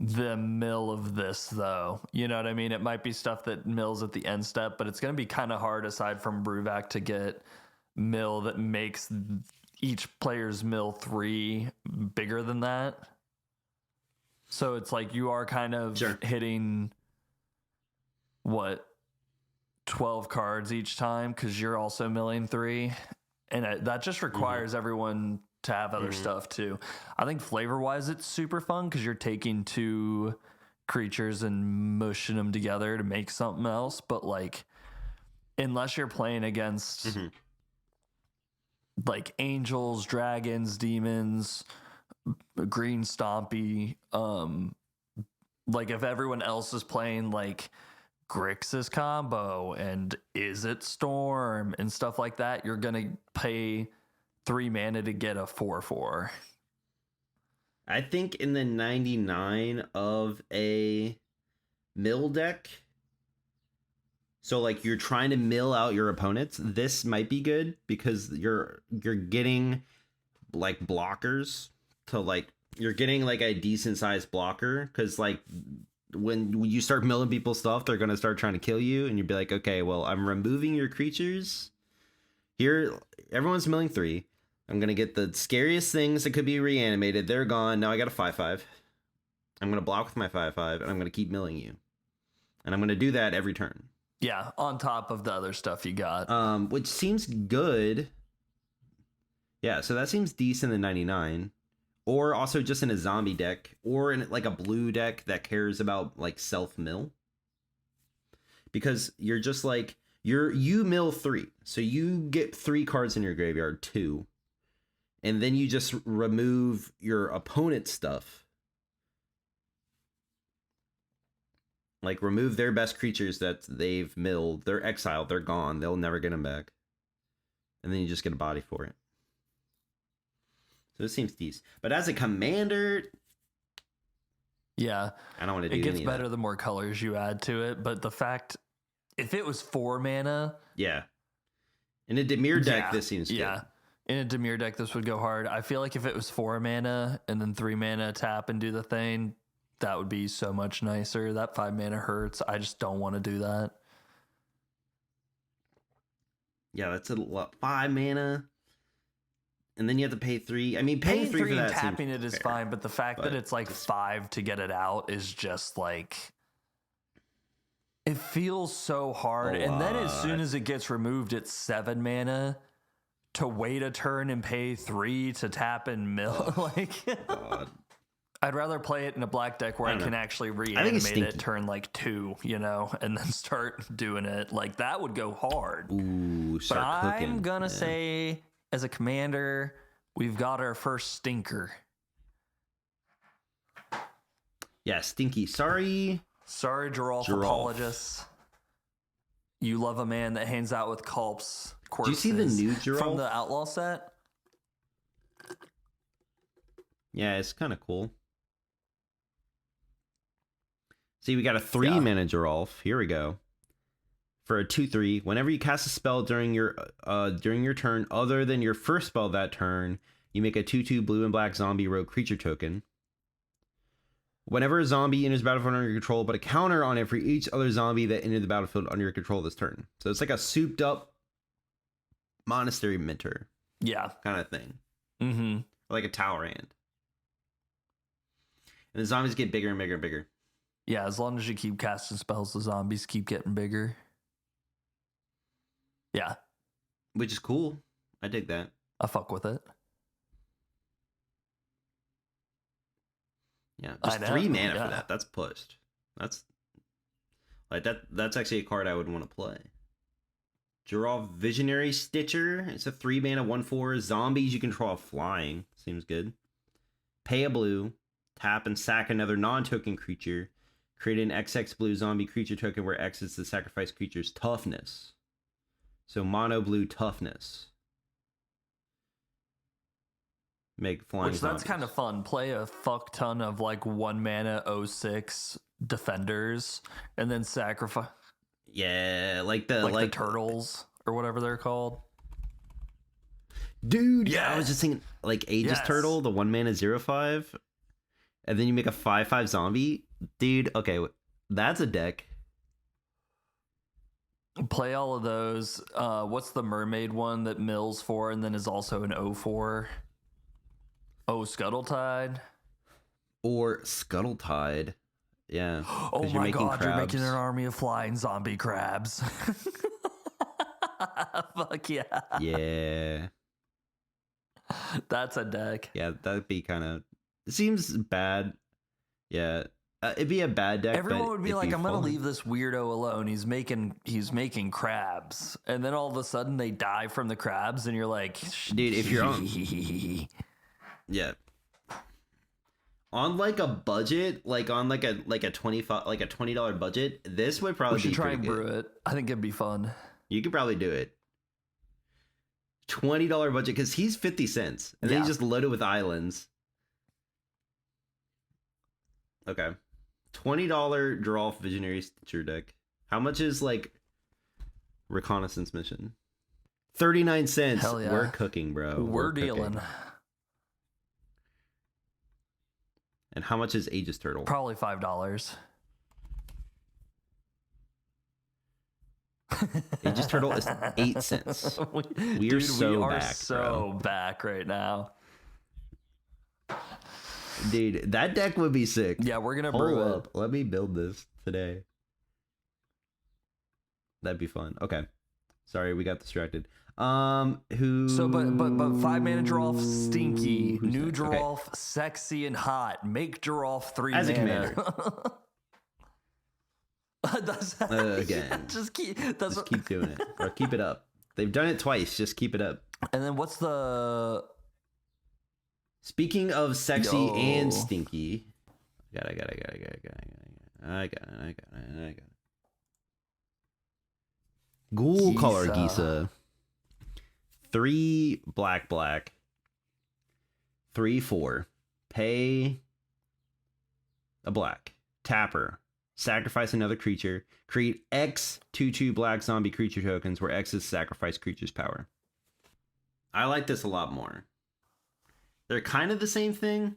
the mill of this, though. You know what I mean? It might be stuff that mills at the end step, but it's going to be kind of hard aside from Brewvac to get mill that makes each player's mill 3 bigger than that. So it's like you are kind of hitting, 12 cards each time because you're also milling 3. And that just requires everyone to have other stuff too. I think flavor wise, it's super fun because you're taking two creatures and mushing them together to make something else. But like, unless you're playing against like angels, dragons, demons, green stompy, like if everyone else is playing like Grixis combo and Is It Storm and stuff like that, you're gonna pay 3 mana to get a 4/4. I think in the 99 of a mill deck, so like you're trying to mill out your opponents, this might be good because you're getting like blockers to like, you're getting like a decent sized blocker, because like when you start milling people's stuff, they're going to start trying to kill you, and you'd be like, okay, well, I'm removing your creatures here. Everyone's milling 3. I'm going to get the scariest things that could be reanimated. They're gone. Now I got a 5/5. I'm going to block with my 5/5, and I'm going to keep milling you. And I'm going to do that every turn. Yeah, on top of the other stuff you got. Which seems good. Yeah, so that seems decent in 99. Or also just in a zombie deck, or in like a blue deck that cares about like self-mill. Because you're just like, you mill 3. So you get 3 cards in your graveyard, 2. And then you just remove your opponent's stuff. Like, remove their best creatures that they've milled. They're exiled. They're gone. They'll never get them back. And then you just get a body for it. So it seems decent. But as a commander... Yeah. I don't want to do it gets any better of that. the more colors you add to it. But the fact... If it was 4 mana... Yeah. In a Demir deck, this seems good. Yeah. In a Demir deck, this would go hard. I feel like if it was 4 mana and then 3 mana tap and do the thing, that would be so much nicer. That 5 mana hurts. I just don't want to do that. Yeah, that's a lot. 5 mana. And then you have to pay 3. I mean, paying 3 for and that tapping seems it is fair, fine, but the fact that but it's like 5 to get it out is just like... It feels so hard. And then as soon as it gets removed, it's 7 mana. To wait a turn and pay 3 to tap and mill. God. I'd rather play it in a black deck where I can actually it's reanimate stinky. it turn like 2, you know, and then start doing it. Like that would go hard. Ooh, But start cooking. I'm gonna say, as a commander, we've got our first stinker. Yeah, stinky. Sorry. Sorry, Giralf Giralf. apologists. You love a man that hangs out with corpses. Do you see the new Giralf? From the Outlaw set? Yeah, it's kind of cool. See, we got a 3 mana Giralf. Here we go. For a 2/3, whenever you cast a spell during your turn other than your first spell that turn, you make a 2/2 blue and black zombie rogue creature token. Whenever a zombie enters the battlefield under your control, but a counter on it for each other zombie that entered the battlefield under your control this turn. So it's like a souped up monastery mentor Yeah. kind of thing. Mm-hmm. Like a tower hand. And the zombies get bigger and bigger and bigger. Yeah, as long as you keep casting spells, the zombies keep getting bigger. Yeah, Which is cool. I dig that. I fuck with it. Yeah, I just know, 3 mana yeah. for that. That's pushed. That's like that's actually a card I would want to play. Giralf Visionary Stitcher. It's a 3 mana 1/4. Zombies you control flying. Seems good. Pay a blue. Tap and sack another non-token creature. Create an XX blue zombie creature token where X is the sacrifice creature's toughness. So mono blue toughness. Make flying Which that's zombies. kind of fun. Play a fuck ton of like 1 mana 06 defenders and then sacrifice Yeah, like the like the turtles or whatever they're called. Dude, yeah, I was just thinking like Aegis Yes. Turtle, the 1 mana 0/5, and then you make a 5/5 zombie. Dude, okay, that's a deck. Play all of those. What's the mermaid one that mills for and then is also an 04? Oh, Scuttletide. Or Scuttletide. Yeah. Oh 'cause you're my making god, you're making crabs. an army of flying zombie crabs. Fuck yeah. Yeah. That's a deck. Yeah, that'd be kind of. It seems bad. Yeah, it'd be a bad deck. Everyone but would be it'd like, "I'm gonna fun. leave this weirdo alone. He's making crabs," and then all of a sudden they die from the crabs, and you're like, Dude, if you're on, yeah, on like a budget, like on like a 25 like a $20 budget, this would probably we should be try pretty and good. brew it. I think it'd be fun. You could probably do it. $20 budget because he's 50 cents, and then Yeah. you just load it with islands. Okay, $20 draw off Visionary Stitcher deck. How much is like reconnaissance mission? 39 cents. Hell yeah. We're cooking, bro. We're cooking. dealing. And how much is Aegis Turtle? Probably $5. Aegis Turtle is 8 cents. We are so back, bro. back right now. Dude, that deck would be sick. Yeah, we're gonna Hold brew up. it. Let me build this today. That'd be fun. Okay. Sorry, we got distracted. Who? So, but 5-mana draw off stinky, Who's new next? draw Okay. off sexy and hot. Make draw off 3 As a mana. commander. Again. Just keep. Just keep doing it. Or keep it up. They've done it twice. Just keep it up. And then what's the? Speaking of sexy Yo. and stinky. I got it. Ghoul Color Gisa. Gisa. 3 black. 3/4. Pay a black. Tapper. Sacrifice another creature. Create X 2/2 black zombie creature tokens where X is sacrifice creature's power. I like this a lot more. They're kind of the same thing,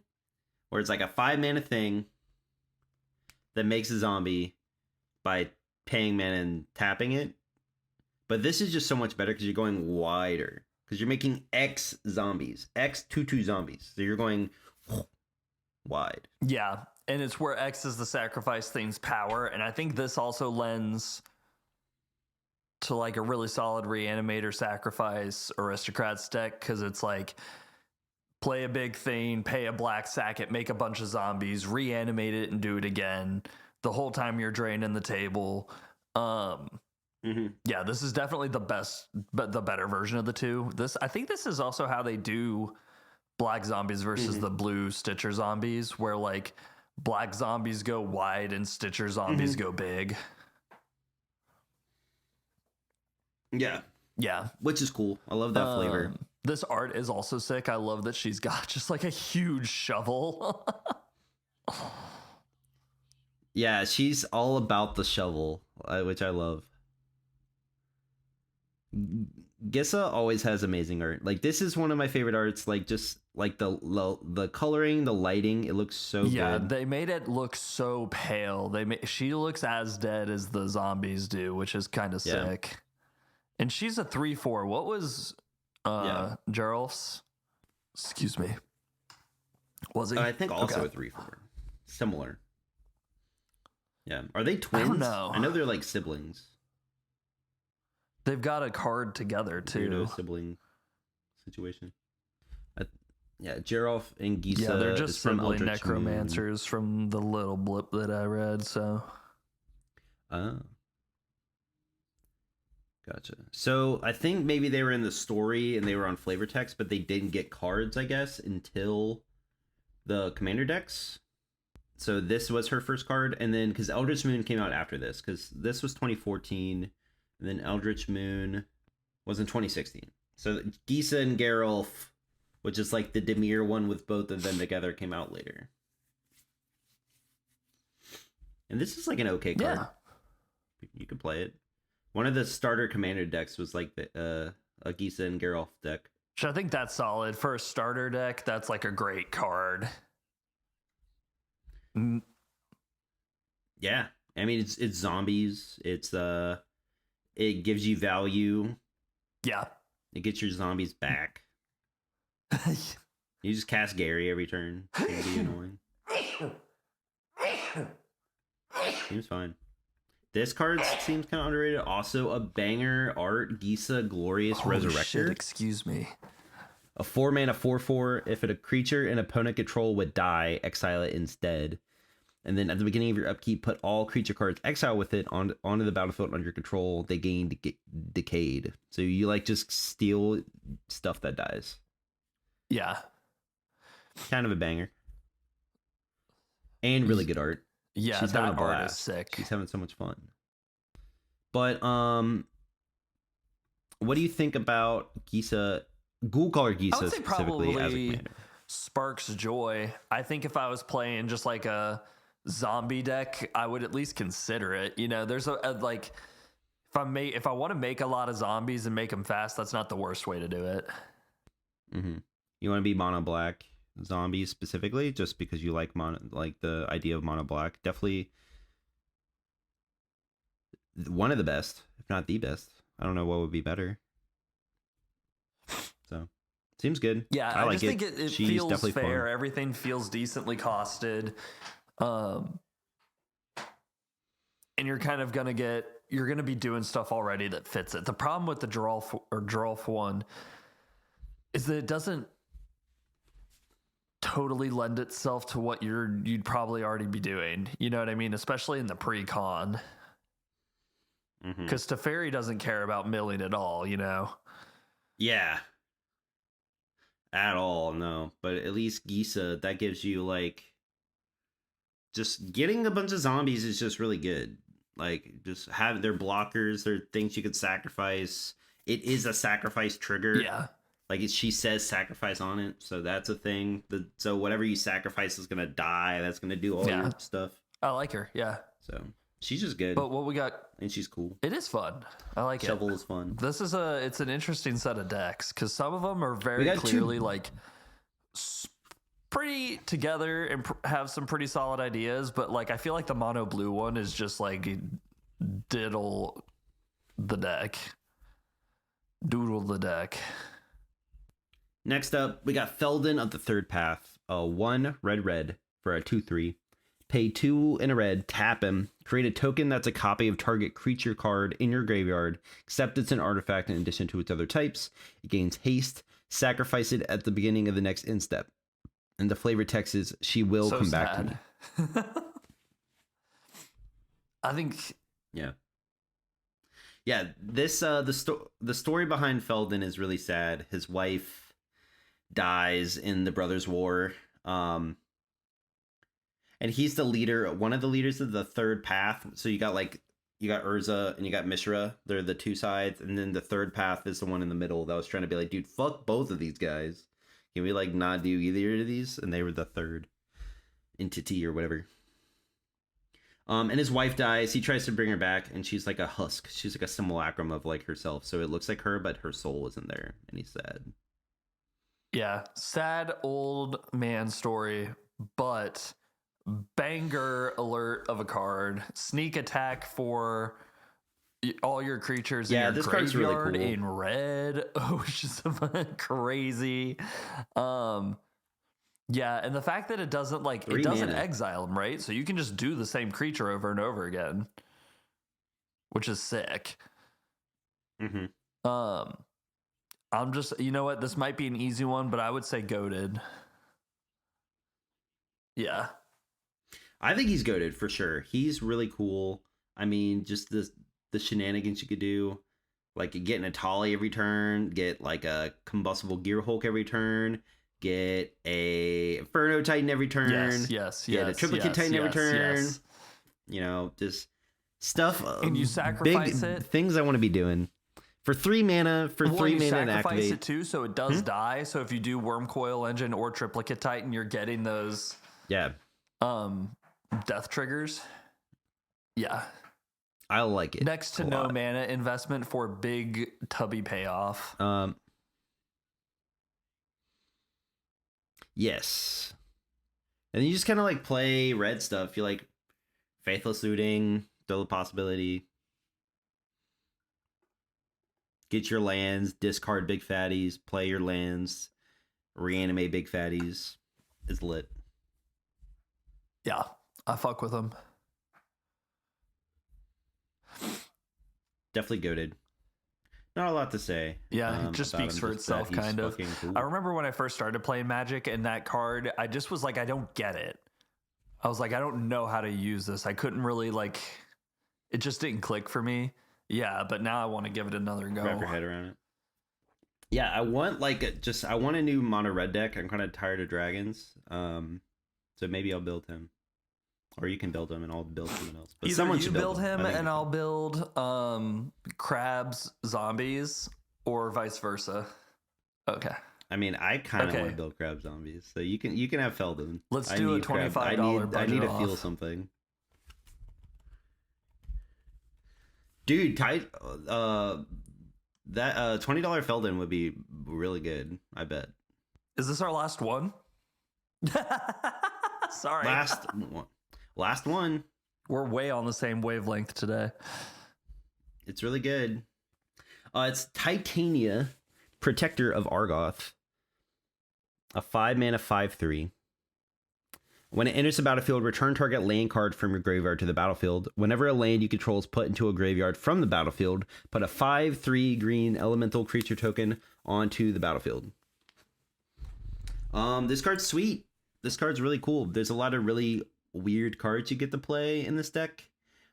where it's like a 5-mana thing that makes a zombie by paying mana and tapping it. But this is just so much better because you're going wider. Because you're making X zombies. X 2/2 zombies. So you're going wide. Yeah, and it's where X is the sacrifice thing's power, and I think this also lends to like a really solid reanimator sacrifice aristocrats deck because it's like play a big thing, pay a black, sack it, make a bunch of zombies, reanimate it, and do it again the whole time you're draining the table. Yeah, this is definitely the best, but the better version of the two. I think this is also how they do black zombies versus the blue Stitcher zombies, where like black zombies go wide and Stitcher zombies go big. Yeah. Yeah. Which is cool. I love that flavor. This art is also sick. I love that she's got just like a huge shovel. Yeah, she's all about the shovel, which I love. Gissa always has amazing art. Like this is one of my favorite arts. Like just like the coloring, the lighting, it looks so Yeah, good. they made it look so pale. She looks as dead as the zombies do, which is kind of Yeah. sick. And she's a 3/4. What was Geralf's? Excuse me. Was he? I think also Okay. a 3/4. Similar. Yeah. Are they twins? know. I know they're like siblings. They've got a card together too. Weirdo sibling situation. Yeah, Geralf and Gisa. Yeah, they're just is from sibling Eldritch Moon. necromancers from the little blip that I read. So Oh. Gotcha. So I think maybe they were in the story and they were on flavor text, but they didn't get cards, I guess, until the commander decks. So this was her first card, and then because Eldritch Moon came out after this, because this was 2014, and then Eldritch Moon was in 2016. So Gisa and Geralf, which is like the Demir one with both of them together, came out later. And this is like an okay card. yeah, You could play it. One of the starter commander decks was like the a Gisa and Geralf deck. so I think that's solid for a starter deck. That's like a great card. Yeah, I mean it's zombies. It's it gives you value. Yeah. It gets your zombies back. You just cast Gary every turn. It'd be annoying. Seems fine. This card seems kind of underrated. Also, a banger art, Gisa Glorious Holy Resurrector. shit, excuse me. A 4-mana 4/4. If a creature an opponent control would die, exile it instead. And then at the beginning of your upkeep, put all creature cards exile with it onto the battlefield under your control. They gain decayed. So you like just steal stuff that dies. Yeah. Kind of a banger. And really good art. Yeah, She's having a that art is blast. sick. She's having so much fun. But what do you think about Gisa, Ghoul-Caller I Gisa would say specifically as a probably commander? sparks joy. I think if I was playing just like a zombie deck, I would at least consider it. You know, there's a like if I want to make a lot of zombies and make them fast, that's not the worst way to do it. Mm-hmm. You want to be mono black zombies specifically, just because you like the idea of mono black. Definitely one of the best, if not the best. I don't know what would be better. So seems good. Yeah, I like just think it She's feels definitely fair. fun. Everything feels decently costed. And you're kind of you're gonna be doing stuff already that fits it. The problem with the Drolf one is that it doesn't totally lend itself to what you'd probably already be doing. You know what I mean? Especially in the pre-con. Because Teferi doesn't care about milling at all, you know? Yeah. At all, no. But at least Gisa, that gives you like just getting a bunch of zombies is just really good. Like just have their blockers, their things you could sacrifice. It is a sacrifice trigger. Yeah. Like she says sacrifice on it, so that's a thing. So whatever you sacrifice is gonna die. That's gonna do all your stuff. I like her, yeah. So she's just good. But what we got, and she's cool. it is fun. I like Shovel is fun. This is it's an interesting set of decks because some of them are very clearly like pretty together and have some pretty solid ideas. But like I feel like the mono blue one is just like doodle the deck. Next up, we got Felden of the Third Path. 1 red for a 2/3. Pay 2 in a red, tap him, create a token that's a copy of target creature card in your graveyard, except it's an artifact in addition to its other types. It gains haste, sacrifice it at the beginning of the next end step. And the flavor text is, she will come back to me. I think... Yeah. Yeah, this the story behind Felden is really sad. His wife dies in the Brothers' War. And he's the leader, one of the leaders of the Third Path. So you got Urza and you got Mishra. They're the two sides, and then the Third Path is the one in the middle that was trying to be like, dude, fuck both of these guys. Can we like not do either of these? And they were the third entity or whatever. And his wife dies. He tries to bring her back, and she's like a husk. She's like a simulacrum of like herself. So it looks like her, but her soul isn't there, and he's sad. Yeah, sad old man story, but banger alert of a card. Sneak attack for all your creatures in your this graveyard card's really cool. in red, which is crazy. Yeah, and the fact that it doesn't it doesn't exile them, right? So you can just do the same creature over and over again, which is sick. Mm-hmm. I'm just, you know what? This might be an easy one, but I would say goated. Yeah. I think he's goated for sure. He's really cool. I mean, just the shenanigans you could do, like get an Atali every turn, get like a combustible Gear Hulk every turn, get a Inferno Titan every turn. Yes. Get a Triplicate Titan every turn. Yes. You know, just stuff. And you sacrifice big it. Things I want to be doing. For 3 mana, and activate. Sacrifice it too, so it does die. So if you do Worm Coil Engine or Triplicate Titan, you're getting those death triggers. Yeah. I like it. Next to no mana investment for big tubby payoff. Yes. And you just kind of like play red stuff. You like Faithless Looting, throw the possibility. Get your lands, discard big fatties, play your lands, reanimate big fatties. It's lit. Yeah, I fuck with them. Definitely goated. Not a lot to say. Yeah, it just about speaks him, for just that itself, he's kind of. fucking cool. I remember when I first started playing Magic and that card, I just was like, I don't get it. I was like, I don't know how to use this. I couldn't really like, it just didn't click for me. Yeah, but now I want to give it another go. Wrap your head around it. Yeah, I want I want a new mono red deck. I'm kind of tired of dragons. So maybe I'll build him, or you can build him, and I'll build someone else. But Either someone you should build him I think and I'll build crabs, zombies, or vice versa. Okay. I mean, I kind of Okay. want to build crab zombies, so you can have Feldon. Let's I do a need crab- $25 I need budget to feel off. something, dude. That $20 Feldon would be really good. I bet. Is this our last one? Sorry. Last one. We're way on the same wavelength today. It's really good. It's Titania, Protector of Argoth. A 5-mana 5/3. When it enters the battlefield, return target land card from your graveyard to the battlefield. Whenever a land you control is put into a graveyard from the battlefield, put a 5/3 green elemental creature token onto the battlefield. This card's sweet. This card's really cool. There's a lot of really weird cards you get to play in this deck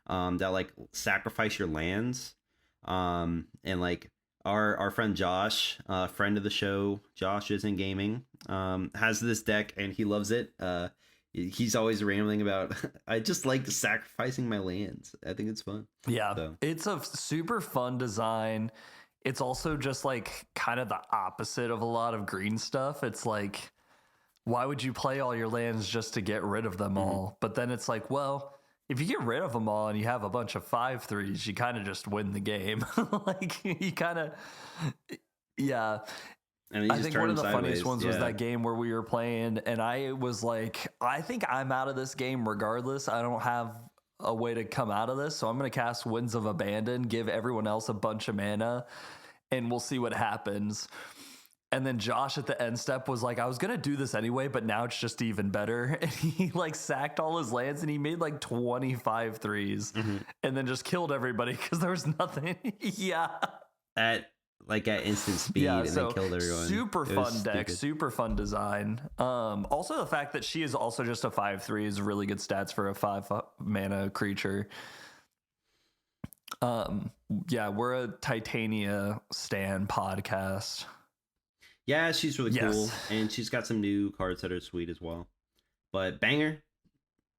that like sacrifice your lands. And like our friend Josh, friend of the show, Josh is in gaming, has this deck and he loves it. He's always rambling about I just like sacrificing my lands. I think it's fun. Yeah, So. it's a super fun design. It's also just like kind of the opposite of a lot of green stuff. It's like, why would you play all your lands just to get rid of them all? But then it's like, well, if you get rid of them all and you have a bunch of 5/3s, you kind of just win the game. Like you kind of, yeah. And you I just think turn one of them the funniest sideways. ones was Yeah. that game where we were playing, and I was like, I think I'm out of this game regardless. I don't have a way to come out of this, so I'm going to cast Winds of Abandon, give everyone else a bunch of mana, and we'll see what happens. And then Josh at the end step was like, I was going to do this anyway, but now it's just even better. And he like sacked all his lands and he made like 25 threes and then just killed everybody because there was nothing. Yeah. At instant speed and then killed everyone. Super It was fun deck, stupid. super fun design. Also the fact that she is also just a 5/3 is really good stats for a 5-mana creature. Yeah, we're a Titania Stan podcast. Yeah, she's really Yes. cool, and she's got some new cards that are sweet as well. But banger,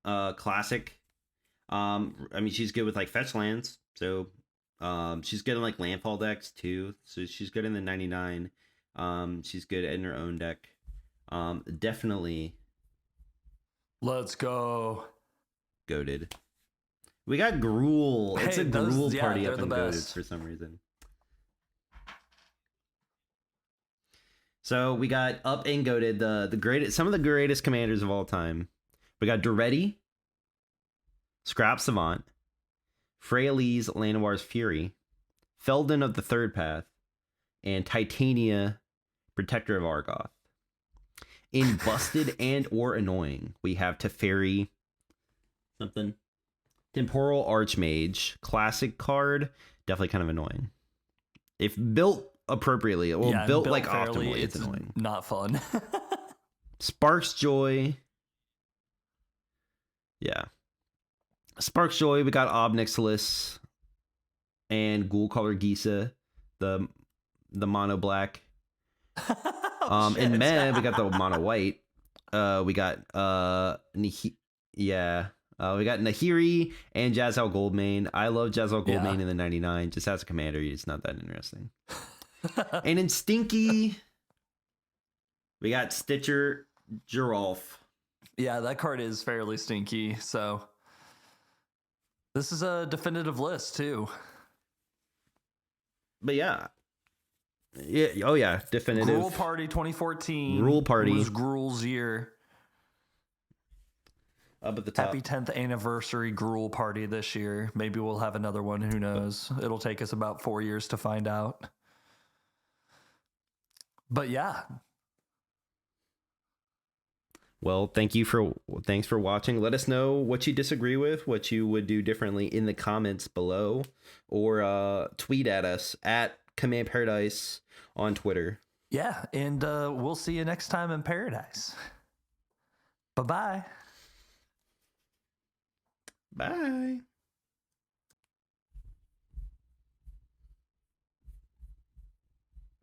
classic. I mean, she's good with like fetch lands, so she's good in like landfall decks too. So she's good in the 99. She's good in her own deck. Definitely Let's go. goated. We got Gruul. It's Hey, a those- Gruul yeah, party they're up the in goated best. for some reason. So we got up and goated the greatest, some of the greatest commanders of all time. We got Duretti, Scrap Savant, Freyalise Lanoir's Fury, Feldon of the Third Path, and Titania, Protector of Argoth. In busted and or annoying, we have Teferi, something, Temporal Archmage, classic card, definitely kind of annoying. If built appropriately, well, Yeah, built built like fairly, optimally, it's annoying. Not fun. Sparks Joy. Yeah. Sparks Joy, we got Obnixilis and Ghoul Color Gisa, the mono black. Oh, In shit. Meh, we got the mono white. We got we got Nahiri and Jazal Goldmane. I love Jazal Goldmane Yeah. in the 99. Just as a commander, it's not that interesting. And in Stinky, we got Stitcher Giralf. Yeah, that card is fairly stinky. So this is a definitive list too. But yeah. Oh yeah, definitive. Gruul Party 2014. Gruul Party. was Gruul's year. Up at the top. Happy 10th anniversary Gruul Party this year. Maybe we'll have another one. Who knows? It'll take us about 4 years to find out. But yeah, Well, thanks for watching. Let us know what you disagree with, what you would do differently in the comments below, or tweet at us at Command Paradise on Twitter. Yeah, and we'll see you next time in paradise. Bye-bye. Bye.